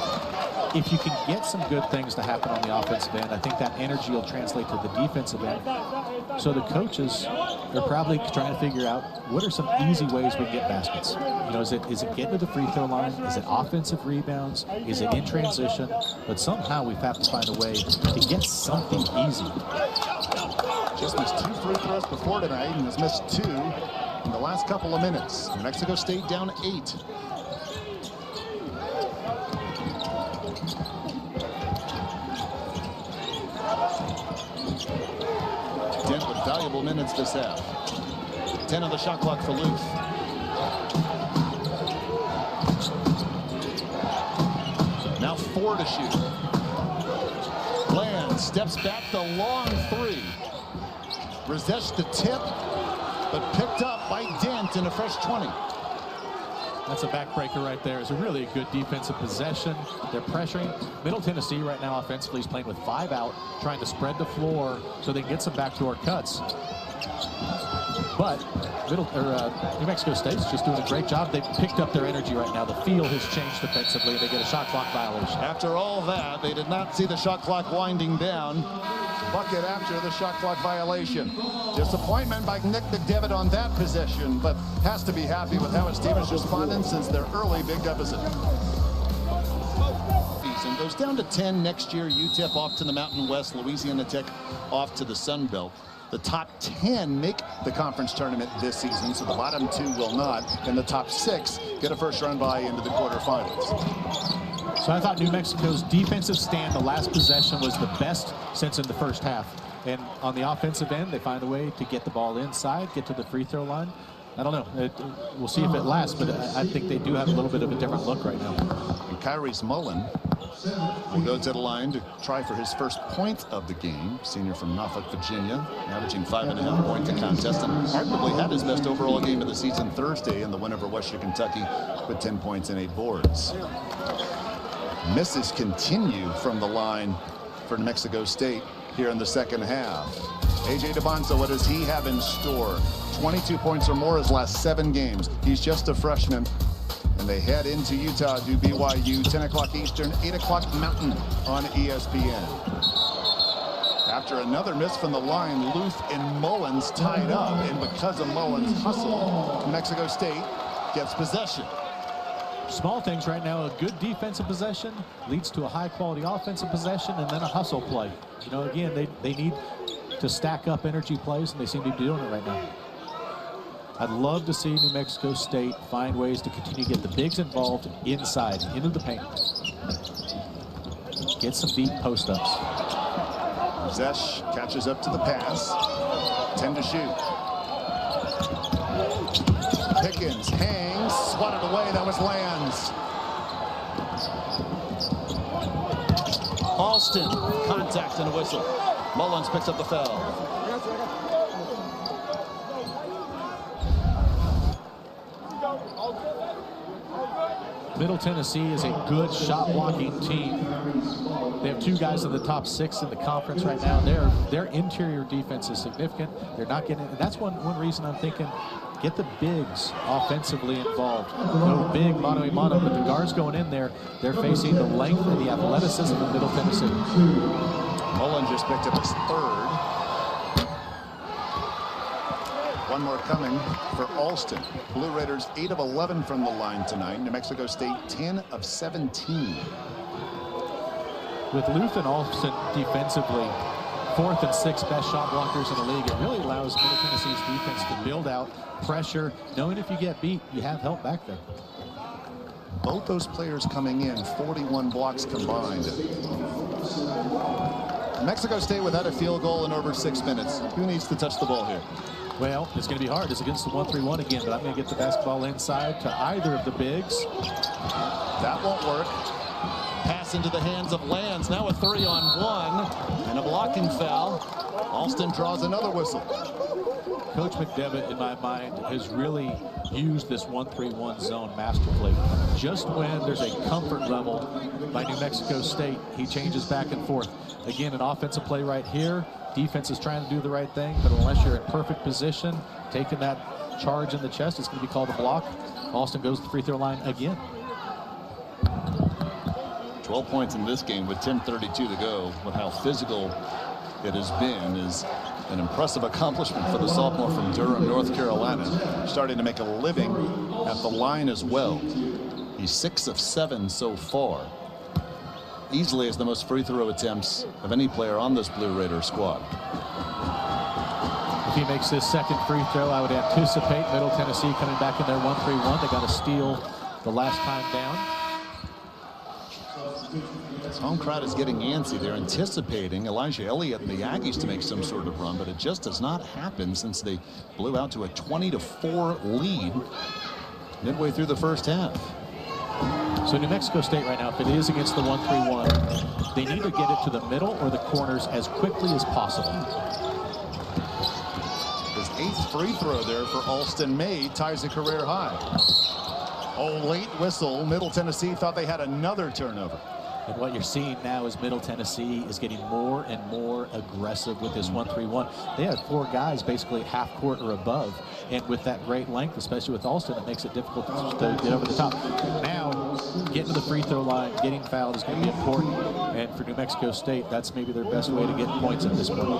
if you can get some good things to happen on the offensive end, I think that energy will translate to the defensive end. So the coaches are probably trying to figure out what are some easy ways we can get baskets. You know, is it getting to the free throw line? Is it offensive rebounds? Is it in transition? But somehow we have to find a way to get something easy. Just missed 2 free throws before tonight and has missed 2 in the last couple of minutes. New Mexico State down 8. Dent with valuable minutes this half. 10 on the shot clock for Luth. Now 4 to shoot. Bland steps back the long 3. Resists the tip, but picked up by Dent in a fresh 20. That's a backbreaker right there. It's a really good defensive possession. They're pressuring. Middle Tennessee right now offensively is playing with 5 out, trying to spread the floor so they can get some backdoor cuts. But New Mexico State's just doing a great job. They've picked up their energy right now. The feel has changed defensively. They get a shot clock violation. After all that, they did not see the shot clock winding down. Bucket after the shot clock violation. Disappointment by Nick McDevitt on that possession, but has to be happy with how his team has responded since their early big deficit. And goes down to 10 next year. UTEP off to the Mountain West, Louisiana Tech off to the Sun Belt. The top 10 make the conference tournament this season, so the bottom 2 will not, and the top 6 get a first run bye into the quarterfinals. So I thought New Mexico's defensive stand, the last possession, was the best since in the first half. And on the offensive end, they find a way to get the ball inside, get to the free throw line. I don't know. We'll see if it lasts, but I think they do have a little bit of a different look right now. And Kyrie's Mullen will go to the line to try for his first point of the game. Senior from Norfolk, Virginia, averaging 5.5 points a contest, and arguably had his best overall game of the season Thursday in the win over Western Kentucky with 10 points and 8 boards. Misses continue from the line for New Mexico State here in the second half. A.J. DeBonzo, what does he have in store? 22 points or more his last 7 games. He's just a freshman. And they head into Utah to BYU, 10 o'clock Eastern, 8 o'clock Mountain on ESPN. After another miss from the line, Luth and Mullins tied up. And because of Mullins' hustle, New Mexico State gets possession. Small things right now. A good defensive possession leads to a high-quality offensive possession, and then a hustle play. You know, again, they need to stack up energy plays, and they seem to be doing it right now. I'd love to see New Mexico State find ways to continue to get the bigs involved inside, into the paint. Get some deep post-ups. Zesh catches up to the pass. 10 to shoot. Pickens hangs, swatted away. That was Lands. Alston, contact and a whistle. Mullins picks up the foul. Middle Tennessee is a good shot-blocking team. They have 2 guys in the top 6 in the conference right now. Their interior defense is significant. They're not getting it. And that's one reason I'm thinking get the bigs offensively involved. No big mano-a-mano, but the guards going in there, they're facing the length and the athleticism of Middle Tennessee. Mullins just picked up his 3rd. One more coming for Alston. Blue Raiders 8 of 11 from the line tonight. New Mexico State 10 of 17. With Luth and Alston defensively, 4th and 6th best shot blockers in the league, it really allows Middle Tennessee's defense to build out pressure, knowing if you get beat, you have help back there. Both those players coming in, 41 blocks combined. Mexico State without a field goal in over 6 minutes. Who needs to touch the ball here? Well, it's going to be hard. It's against the 1-3-1 again, but I'm going to get the basketball inside to either of the bigs. That won't work. Pass into the hands of Lands. Now a 3-on-1 and a blocking foul. Alston draws another whistle. Coach McDevitt, in my mind, has really used this 1-3-1 zone masterfully. Just when there's a comfort level by New Mexico State, he changes back and forth. Again, an offensive play right here. Defense is trying to do the right thing, but unless you're in perfect position, taking that charge in the chest, it's going to be called a block. Alston goes to the free throw line again. 12 points in this game with 10:32 to go. With how physical it has been is an impressive accomplishment for the sophomore from Durham, North Carolina. Starting to make a living at the line as well. He's 6 of 7 so far. Easily has the most free throw attempts of any player on this Blue Raider squad. If he makes this second free throw, I would anticipate Middle Tennessee coming back in their 1-3-1. They got to steal the last time down. This home crowd is getting antsy. They're anticipating Elijah Elliott and the Aggies to make some sort of run, but it just does not happen since they blew out to a 20-4 lead midway through the first half. So New Mexico State right now, if it is against the 1-3-1, they need to get it to the middle or the corners as quickly as possible. His 8th free throw there for Alston made ties a career high. Oh, late whistle. Middle Tennessee thought they had another turnover. And what you're seeing now is Middle Tennessee is getting more and more aggressive with this 1-3-1. They had 4 guys basically at half court or above. And with that great length, especially with Alston, it makes it difficult to get over the top. Now, getting to the free throw line, getting fouled is going to be important. And for New Mexico State, that's maybe their best way to get points at this point.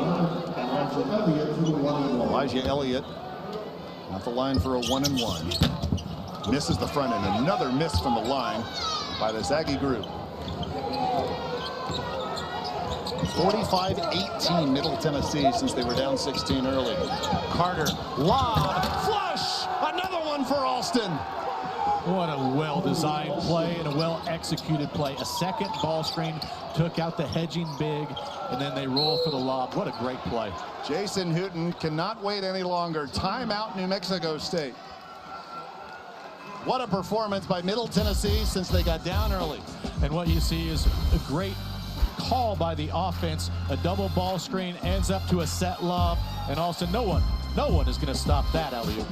Elijah Elliott off the line for a 1-and-1. Misses the front end. Another miss from the line by this Aggie group. 45-18 Middle Tennessee since they were down 16 early. Carter, lob, flush, another one for Alston. What a well-designed play and a well-executed play. A second ball screen took out the hedging big, and then they roll for the lob. What a great play. Jason Hooten cannot wait any longer. Timeout, New Mexico State. What a performance by Middle Tennessee since they got down early. And what you see is a great call by the offense. A double ball screen ends up to a set lob, and also no one is going to stop that alley-oop.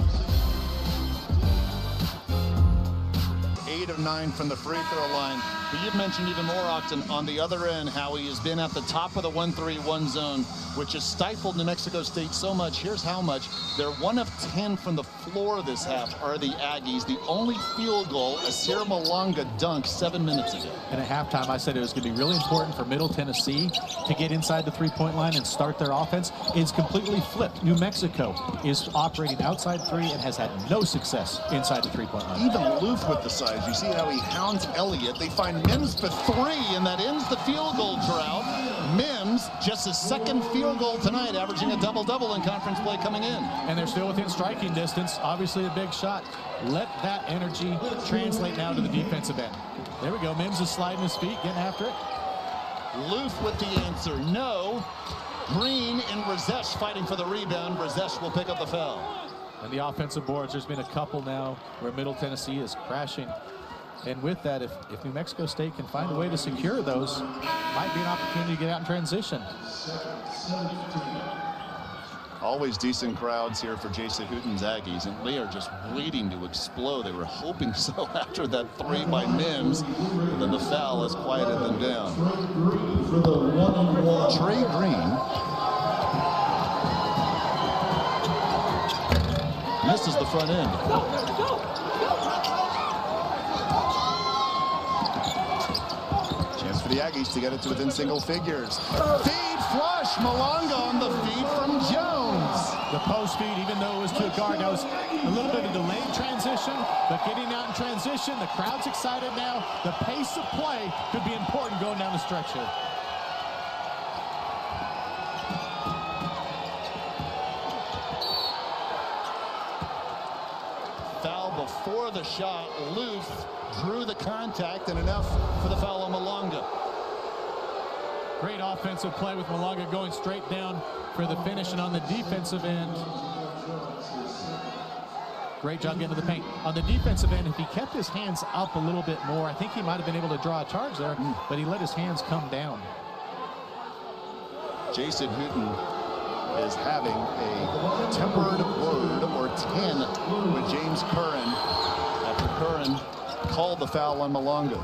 8 of 9 from the free throw line. But you've mentioned even more often on the other end how he has been at the top of the 1-3-1 zone, which has stifled New Mexico State so much. Here's how much. They're 1 of 10 from the floor this half are the Aggies. The only field goal, a Sierra Malanga dunk 7 minutes ago. And at halftime, I said it was going to be really important for Middle Tennessee to get inside the three-point line and start their offense. It's completely flipped. New Mexico is operating outside three and has had no success inside the three-point line. Even Loof with the size. You see how he hounds Elliott. They find Mims for 3, and that ends the field goal drought. Mims, just his second field goal tonight, averaging a double-double in conference play coming in. And they're still within striking distance. Obviously a big shot. Let that energy translate now to the defensive end. There we go. Mims is sliding his feet, getting after it. Loof with the answer, no. Green and Razesh fighting for the rebound. Razesh will pick up the foul. And the offensive boards, there's been a couple now where Middle Tennessee is crashing. And with that, if New Mexico State can find a way to secure those, might be an opportunity to get out in transition. Always decent crowds here for Jason Hooten's Aggies, and they are just waiting to explode. They were hoping so after that 3 by Mims, but then the foul has quieted them down. Trey Green misses the front end. Chance for the Aggies to get it to within single figures. Feed flush, Malanga on the feed from Jones. The post feed, even though it was to a guard, that was a little bit of a delayed transition, but getting out in transition, the crowd's excited now. The pace of play could be important going down the stretch here. Foul before the shot. Loof drew the contact, and enough for the foul on Malanga. Great offensive play with Malanga going straight down for the finish, and on the defensive end, great job getting to the paint. On the defensive end, if he kept his hands up a little bit more, I think he might have been able to draw a charge there, but he let his hands come down. Jason Hooten is having a tempered word, or 10, with James Curran after Curran called the foul on Malanga.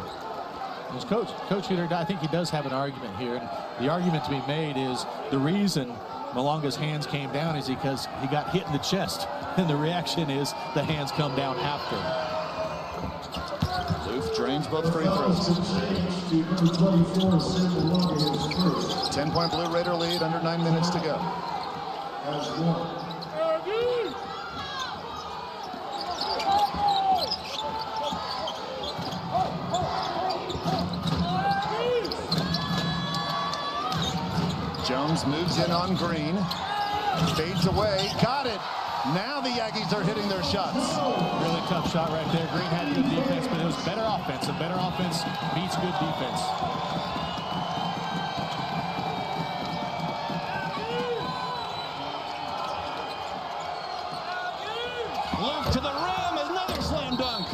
As Coach Hooter, I think he does have an argument here. And the argument to be made is the reason Malanga's hands came down is because he got hit in the chest. And the reaction is the hands come down after. Loof drains both free throws. 10-point Blue Raider lead, under 9 minutes to go. Jones moves in on Green, fades away, got it. Now the Aggies are hitting their shots. Really tough shot right there. Green had good defense, but it was better offense, and better offense beats good defense. Loof to the rim, another slam dunk.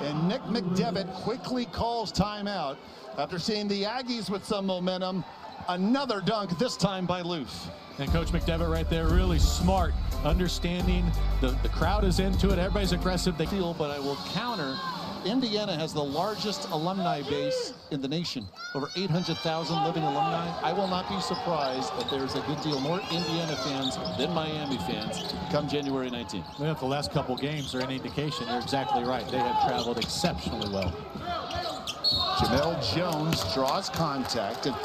And Nick McDevitt quickly calls timeout after seeing the Aggies with some momentum. Another dunk, this time by Loof. And Coach McDevitt right there, really smart, understanding the crowd is into it. Everybody's aggressive. They feel, but I will counter. Indiana has the largest alumni base in the nation. Over 800,000 living alumni. I will not be surprised if there's a good deal more Indiana fans than Miami fans come January 19th. Well, if the last couple games are any indication, you're exactly right. They have traveled exceptionally well. Jamel Jones draws contact, and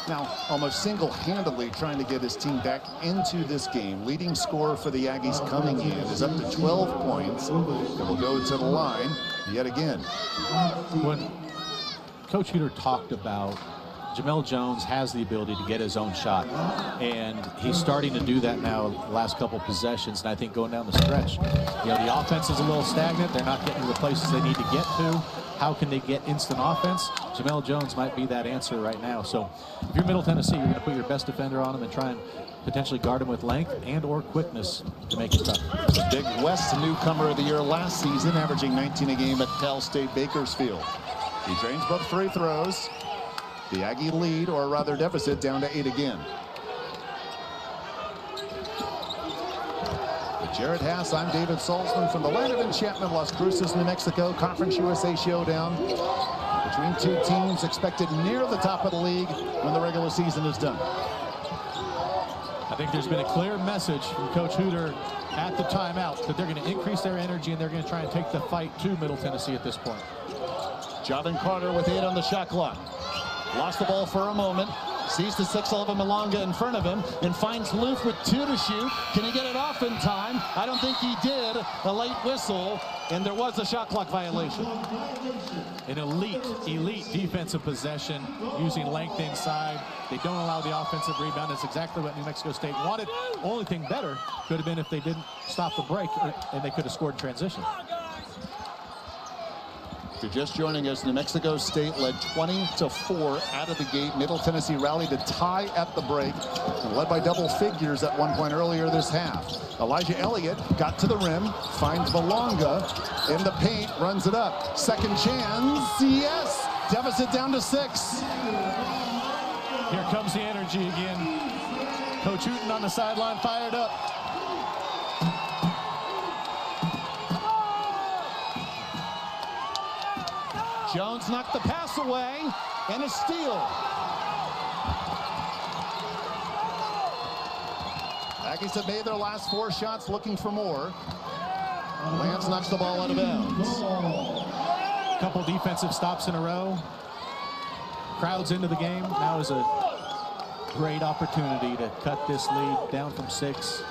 now almost single-handedly trying to get his team back into this game. Leading scorer for the Aggies coming in is up to 12 points. It will go to the line yet again. When Coach Hooter talked about Jamel Jones has the ability to get his own shot, and he's starting to do that now the last couple possessions, and I think going down the stretch. You know, the offense is a little stagnant. They're not getting to the places they need to get to. How can they get instant offense? Jamel Jones might be that answer right now. So if you're Middle Tennessee, you're going to put your best defender on him and try and potentially guard him with length and or quickness to make it tough. The Big West newcomer of the year last season, averaging 19 a game at Cal State Bakersfield. He drains both free throws. The Aggie lead, or rather deficit, down to 8 again. With Jared Haas, I'm David Salzman from the land of enchantment, Las Cruces, New Mexico. Conference USA showdown between two teams expected near the top of the league when the regular season is done. I think there's been a clear message from Coach Hooter at the timeout that they're going to increase their energy and they're going to try and take the fight to Middle Tennessee at this point. Javin Carter with 8 on the shot clock. Lost the ball for a moment. Sees the 6'11 Malonga in front of him and finds Loof with 2 to shoot. Can he get it off in time? I don't think he did. A late whistle, and there was a shot clock violation. An elite defensive possession using length inside. They don't allow the offensive rebound. That's exactly what New Mexico State wanted. Only thing better could have been if they didn't stop the break and they could have scored in transition. If you're just joining us, New Mexico State led 20-4 out of the gate. Middle Tennessee rallied to tie at the break and led by double figures at one point earlier this half. Elijah Elliott got to the rim, finds Malonga in the paint, runs it up. Second chance, yes! Deficit down to 6. Here comes the energy again. Coach Hooten on the sideline fired up. Jones knocked the pass away, and a steal. Aggies have made their last 4 shots, looking for more. Lance knocks the ball out of bounds. Couple defensive stops in a row. Crowds into the game. Now is a great opportunity to cut this lead down from 6.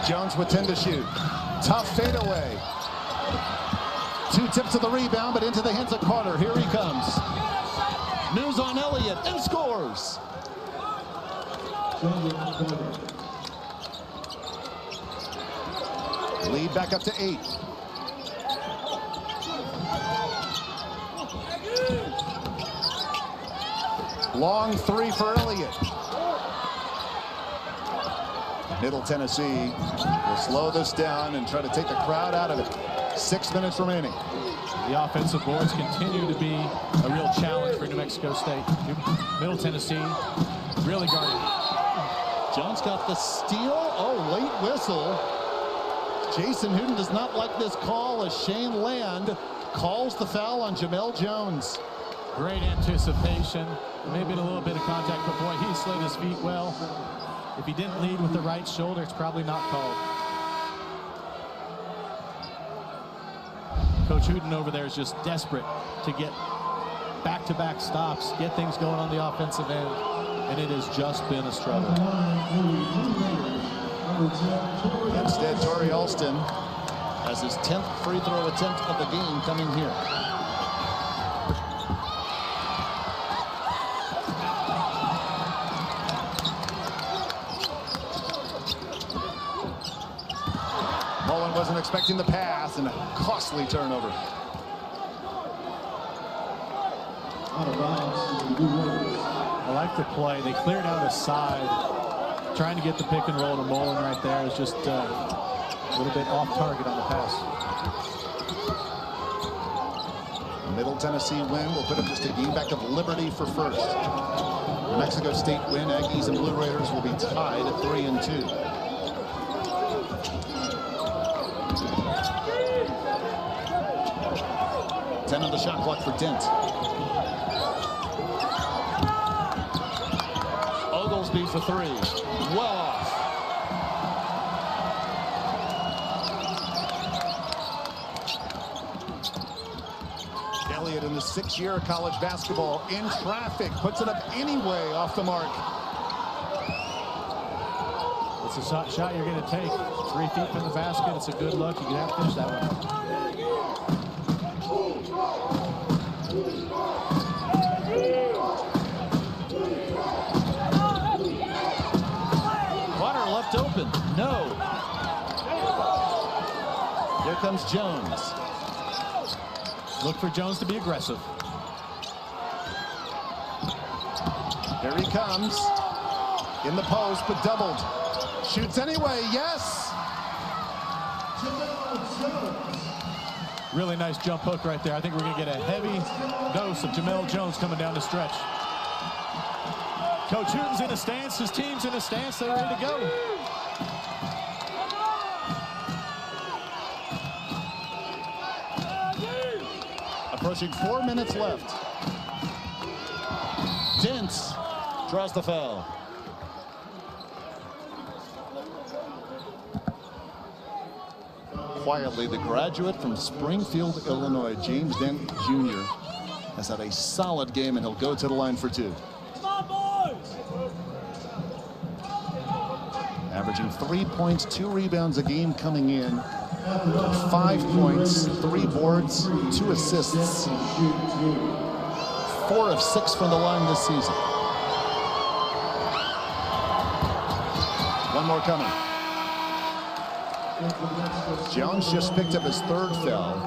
Jones with 10 to shoot. Tough fadeaway. 2 tips of the rebound, but into the hands of Carter. Here he comes. News on Elliott and scores. Lead back up to 8. Long 3 for Elliott. Middle Tennessee will slow this down and try to take the crowd out of it. 6 minutes remaining. The offensive boards continue to be a real challenge for New Mexico State. Middle Tennessee really guarded. Jones got the steal. Oh, late whistle. Jason Hooten does not like this call as Shane Land calls the foul on Jamel Jones. Great anticipation. Maybe a little bit of contact, but boy, he slid his feet well. If he didn't lead with the right shoulder, it's probably not called. Coach Hooten over there is just desperate to get back-to-back stops, get things going on the offensive end, and it has just been a struggle. Instead, Torrey Alston has his 10th free throw attempt of the game coming here. Mullen wasn't expecting the pass, and a costly turnover. I like the play. They cleared out a side, trying to get the pick and roll to Mullen right there. Is just a little bit off target on the pass. A Middle Tennessee win will put up just a game back of liberty for first. New Mexico State win, Aggies and Blue Raiders will be tied at 3-2. On the shot clock for Dent. Oglesby for 3. Well off. Elliott in the 6th year of college basketball in traffic, puts it up anyway off the mark. It's a shot you're going to take. 3 feet from the basket. It's a good look. You can have to finish that one. Water left open. No. Here comes Jones. Look for Jones to be aggressive. Here he comes. In the post, but doubled. Shoots anyway, yes! Really nice jump hook right there. I think we're going to get a heavy dose of Jamel Jones coming down the stretch. Coach Hooten's in a stance. His team's in a stance. They're ready to go. Approaching 4 minutes left. Dents draws the foul. Quietly, the graduate from Springfield, Illinois, James Dent Jr., has had a solid game, and he'll go to the line for 2. Averaging 3 points, 2 rebounds a game coming in. 5 points, 3 boards, 2 assists. 4 of 6 from the line this season. One more coming. Jones just picked up his 3rd foul.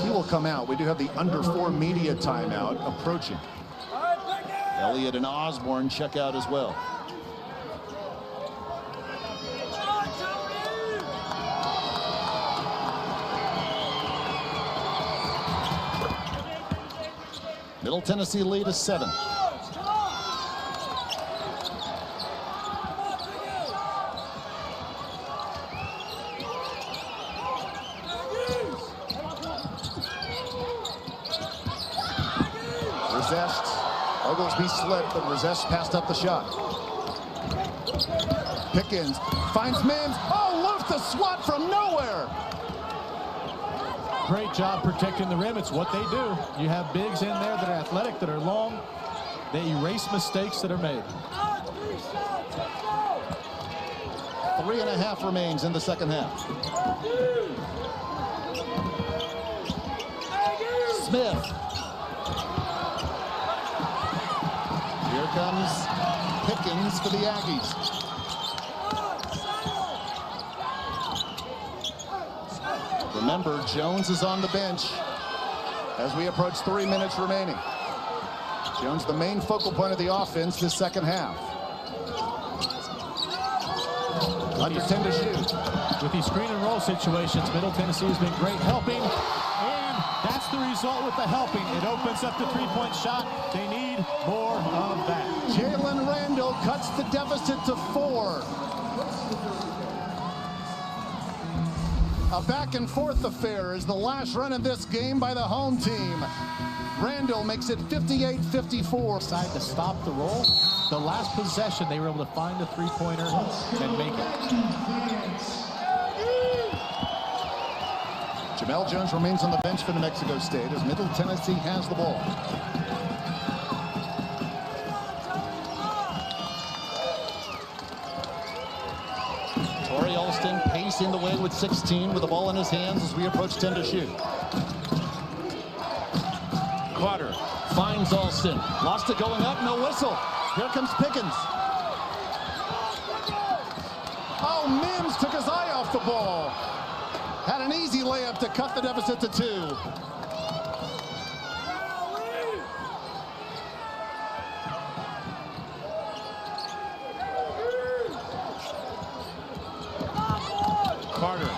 He will come out. We do have the under 4 media timeout approaching. Elliott and Osborne check out as well. Middle Tennessee lead is 7. Oglesby slid, but Rosest passed up the shot. Pickens finds Mims. Oh, loose the swat from nowhere. Great job protecting the rim. It's what they do. You have bigs in there that are athletic, that are long. They erase mistakes that are made. 3.5 remains in the second half. Smith. Here comes Pickens for the Aggies. Remember, Jones is on the bench as we approach 3 minutes remaining. Jones, the main focal point of the offense this second half. Under 10 to shoot. With these screen and roll situations, Middle Tennessee has been great helping. And that's the result with the helping. It opens up the 3-point shot. They need more of that. Jalen Randall cuts the deficit to 4. A back and forth affair is the last run of this game by the home team. Randall makes it 58-54. Decide to stop the roll. The last possession, they were able to find the 3-pointer and make it. Jamel Jones remains on the bench for New Mexico State as Middle Tennessee has the ball. Torrey Alston pacing the way with 16 with the ball in his hands as we approach 10 to shoot. Carter finds Alston. Lost it going up, no whistle. Here comes Pickens. Oh, Mims took his eye off the ball. Had an easy layup to cut the deficit to 2. Carter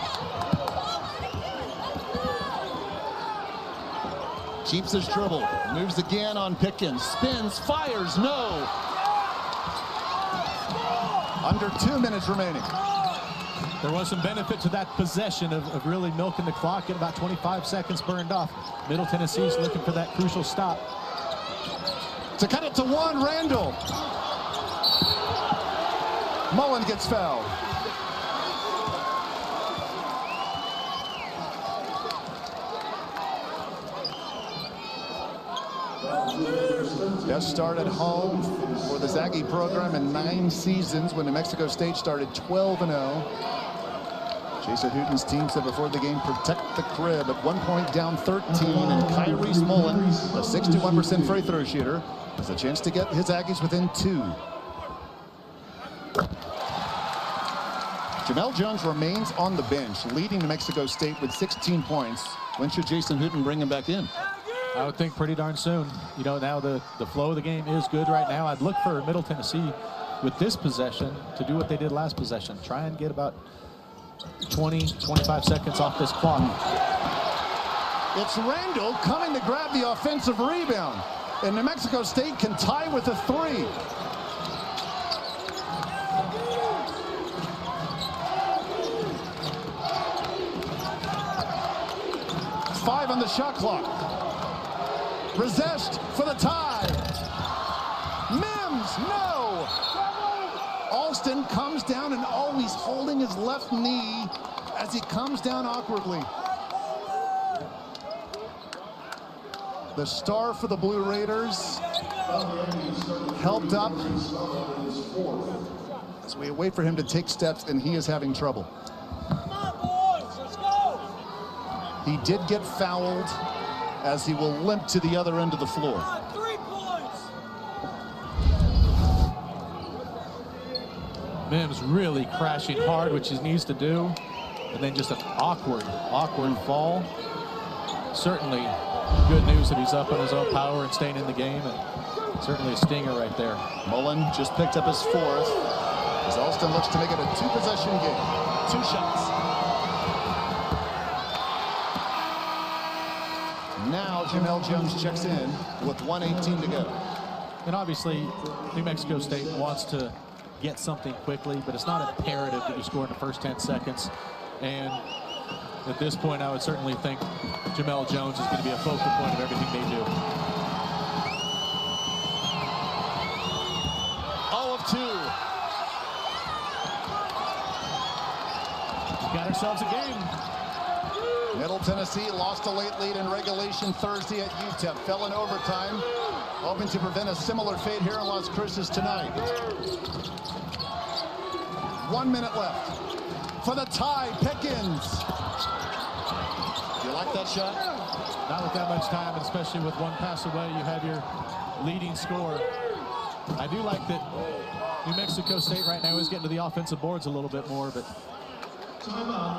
keeps his dribble, moves again on Pickens, spins, fires, no. Under 2 minutes remaining. There was some benefit to that possession of really milking the clock. At about 25 seconds burned off. Middle Tennessee's looking for that crucial stop. To cut it to 1, Randall. Mullen gets fouled. Best start at home for the Zaggy program in 9 seasons when New Mexico State started 12-0. Jason Hooten's team said before the game, protect the crib. At one point down 13, and Kyrie Mullen, a 61% free throw shooter, has a chance to get his Aggies within 2. Jamel Jones remains on the bench, leading New Mexico State with 16 points. When should Jason Hooten bring him back in? I would think pretty darn soon. You know, now the flow of the game is good right now. I'd look for Middle Tennessee with this possession to do what they did last possession. Try and get about 20, 25 seconds off this clock. It's Randall coming to grab the offensive rebound. And New Mexico State can tie with a 3. Five on the shot clock. Resist for the tie. Mims, no! Alston comes down and always holding his left knee as he comes down awkwardly. The star for the Blue Raiders helped up as we wait for him to take steps, and he is having trouble. He did get fouled as he will limp to the other end of the floor. 3 points. Mims really crashing hard, which he needs to do, and then just an awkward fall. Certainly good news that he's up on his own power and staying in the game, and certainly a stinger right there. Mullen just picked up his 4th as Alston looks to make it a 2-possession game. 2 shots. Now Jamel Jones checks in with 1:18 to go. And obviously, New Mexico State wants to get something quickly, but it's not imperative that you score in the first 10 seconds. And at this point, I would certainly think Jamel Jones is going to be a focal point of everything they do. 0 of 2. Got ourselves a game. Middle Tennessee lost a late lead in regulation Thursday at UTEP. Fell in overtime, hoping to prevent a similar fate here in Las Cruces tonight. 1 minute left for the tie. Pickens. You like that shot? Not with that much time, and especially with one pass away, you have your leading scorer. I do like that New Mexico State right now is getting to the offensive boards a little bit more, but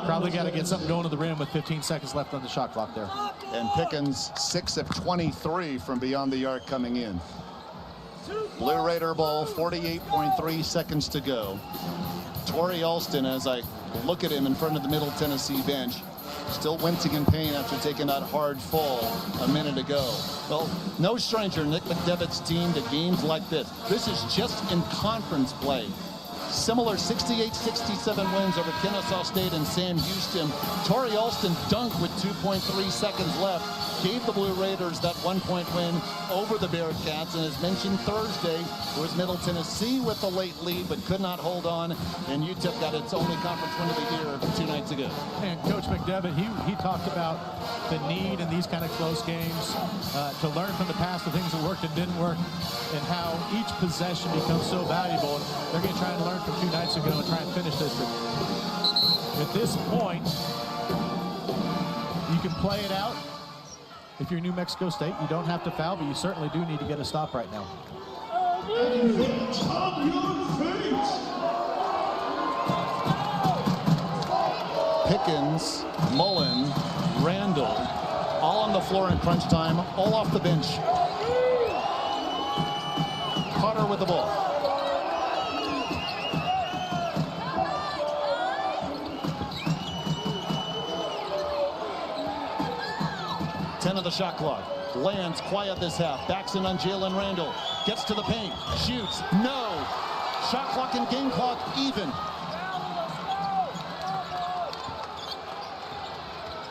probably got to get something going to the rim with 15 seconds left on the shot clock there. And Pickens 6 of 23 from beyond the arc coming in. Blue Raider ball, 48.3 seconds to go. Torrey Alston, as I look at him in front of the Middle Tennessee bench, still wincing in pain after taking that hard fall a minute ago. Well, no stranger, Nick McDevitt's team, to games like this. This is just in conference play. Similar 68-67 wins over Kennesaw State and Sam Houston. Torrey Alston dunked with 2.3 seconds left. Gave the Blue Raiders that 1-point win over the Bearcats. And as mentioned Thursday, it was Middle Tennessee with the late lead, but could not hold on. And UTEP got its only conference win of the year 2 nights ago. And Coach McDevitt, he talked about the need in these kind of close games to learn from the past, the things that worked and didn't work, and how each possession becomes so valuable. And they're going to try and learn from 2 nights ago and try and finish this. At this point, you can play it out. If you're New Mexico State, you don't have to foul, but you certainly do need to get a stop right now. Pickens, Mullen, Randall, all on the floor in crunch time, all off the bench. Carter with the ball. Of the shot clock. Lands quiet this half. Backs in on Jalen Randall. Gets to the paint. Shoots. No. Shot clock and game clock even.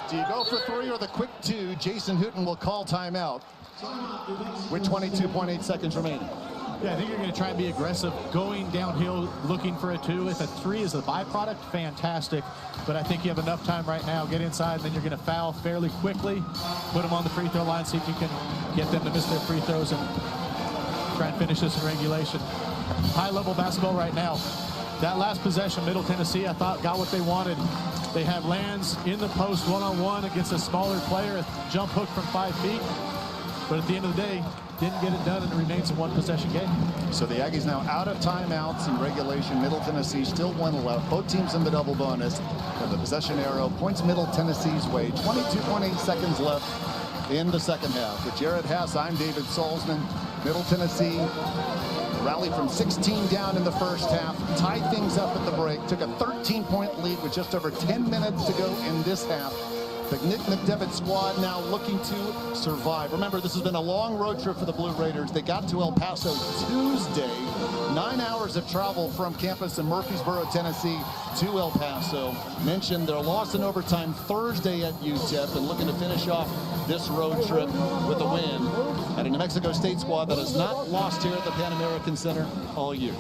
Do you go for 3 or the quick 2? Jason Hooten will call timeout with 22.8 seconds remaining. Yeah, I think you're going to try and be aggressive, going downhill, looking for a 2. If a 3 is a byproduct, fantastic. But I think you have enough time right now. Get inside, and then you're going to foul fairly quickly. Put them on the free throw line, see if you can get them to miss their free throws and try and finish this in regulation. High-level basketball right now. That last possession, Middle Tennessee, I thought got what they wanted. They have Lands in the post one-on-one against a smaller player, a jump hook from 5 feet. But at the end of the day, didn't get it done, and it remains a one-possession game. So the Aggies now out of timeouts in regulation. Middle Tennessee still 1 left. Both teams in the double bonus. And the possession arrow points Middle Tennessee's way. 22.8 seconds left in the second half. With Jared Hass, I'm David Salzman. Middle Tennessee rallied from 16 down in the first half, tied things up at the break, took a 13-point lead with just over 10 minutes to go in this half. The Nick McDevitt squad now looking to survive. Remember, this has been a long road trip for the Blue Raiders. They got to El Paso Tuesday. 9 hours of travel from campus in Murfreesboro, Tennessee to El Paso. Mentioned their loss in overtime Thursday at UTEP and looking to finish off this road trip with a win at a New Mexico State squad that has not lost here at the Pan American Center all year.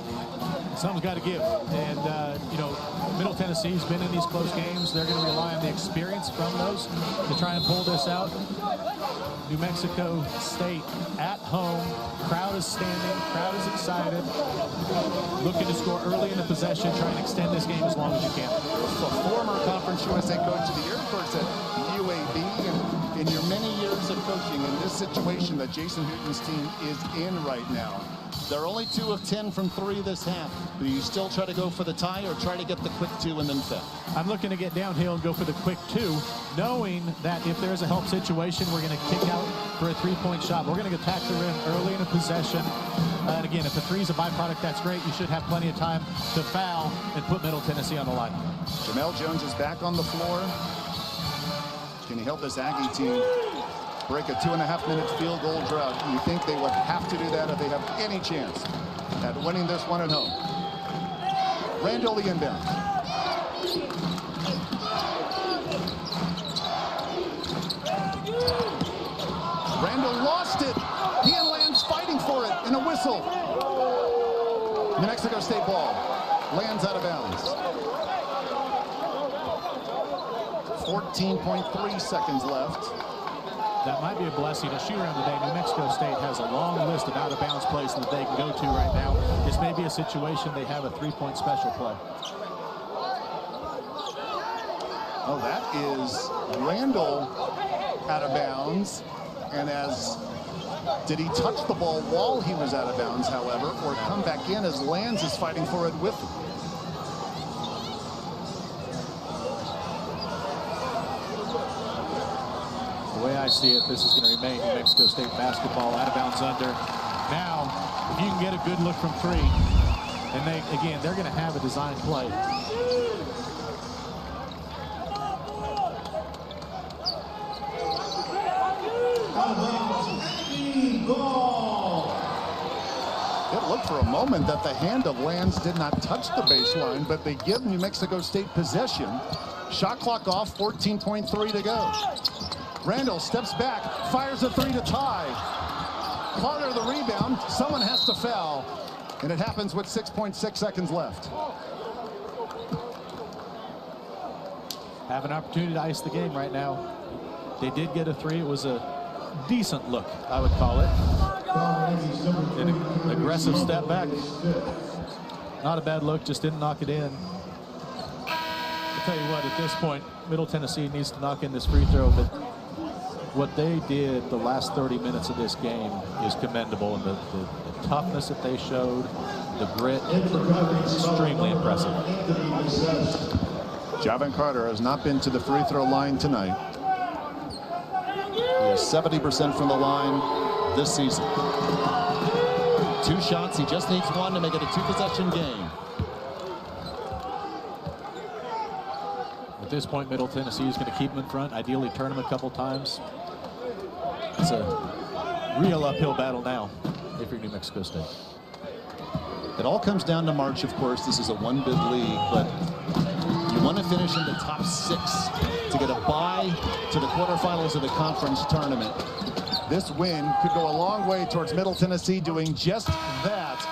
Something's got to give. And, you know, Middle Tennessee's been in these close games. They're going to rely on the experience from those to try and pull this out. New Mexico State at home. Crowd is standing. Crowd is excited. Looking to score early in the possession. Try and extend this game as long as you can. A former Conference USA Coach of the Year, of course, at UAB. And in your many years of coaching, in this situation that Jason Hooten's team is in right now, they're only 2 of 10 from 3 this half. Do you still try to go for the tie or try to get the quick 2 and then foul? I'm looking to get downhill and go for the quick 2, knowing that if there's a help situation, we're going to kick out for a 3-point shot. We're going to attack the rim early in a possession. And again, if a 3 is a byproduct, that's great. You should have plenty of time to foul and put Middle Tennessee on the line. Jamel Jones is back on the floor. Can he help this Aggie team break a 2.5-minute field goal drought? You think they would have to do that if they have any chance at winning this one at home. Randall the inbound. Randall lost it. He and Lands fighting for it, and a whistle. New Mexico State ball. Lands out of bounds. 14.3 seconds left. That might be a blessing. A shoot around today. New Mexico State has a long list of out-of-bounds plays that they can go to right now. This may be a situation they have a 3-point special play. Oh, that is Randall out of bounds. And did he touch the ball while he was out of bounds, however, or come back in as Lands is fighting for it with him? The way I see it, this is going to remain New Mexico State basketball. Out of bounds under. Now, if you can get a good look from 3, and they're going to have a design play. It looked for a moment that the hand of Lands did not touch the baseline, but they give New Mexico State possession. Shot clock off, 14.3 to go. Randall steps back, fires a 3 to tie. Carter the rebound. Someone has to foul, and it happens with 6.6 seconds left. Have an opportunity to ice the game right now. They did get a 3. It was a decent look, I would call it. An aggressive step back. Not a bad look, just didn't knock it in. I'll tell you what, at this point, Middle Tennessee needs to knock in this free throw, but what they did the last 30 minutes of this game is commendable, and the toughness that they showed, the grit, extremely impressive. Javon Carter has not been to the free throw line tonight. He is 70% from the line this season. 2 shots, he just needs 1 to make it a 2-possession game. At this point, Middle Tennessee is going to keep him in front, ideally turn him a couple times. It's a real uphill battle now if you're New Mexico State. It all comes down to March, of course. This is a 1-bid league, but you want to finish in the top 6 to get a bye to the quarterfinals of the conference tournament. This win could go a long way towards Middle Tennessee doing just that.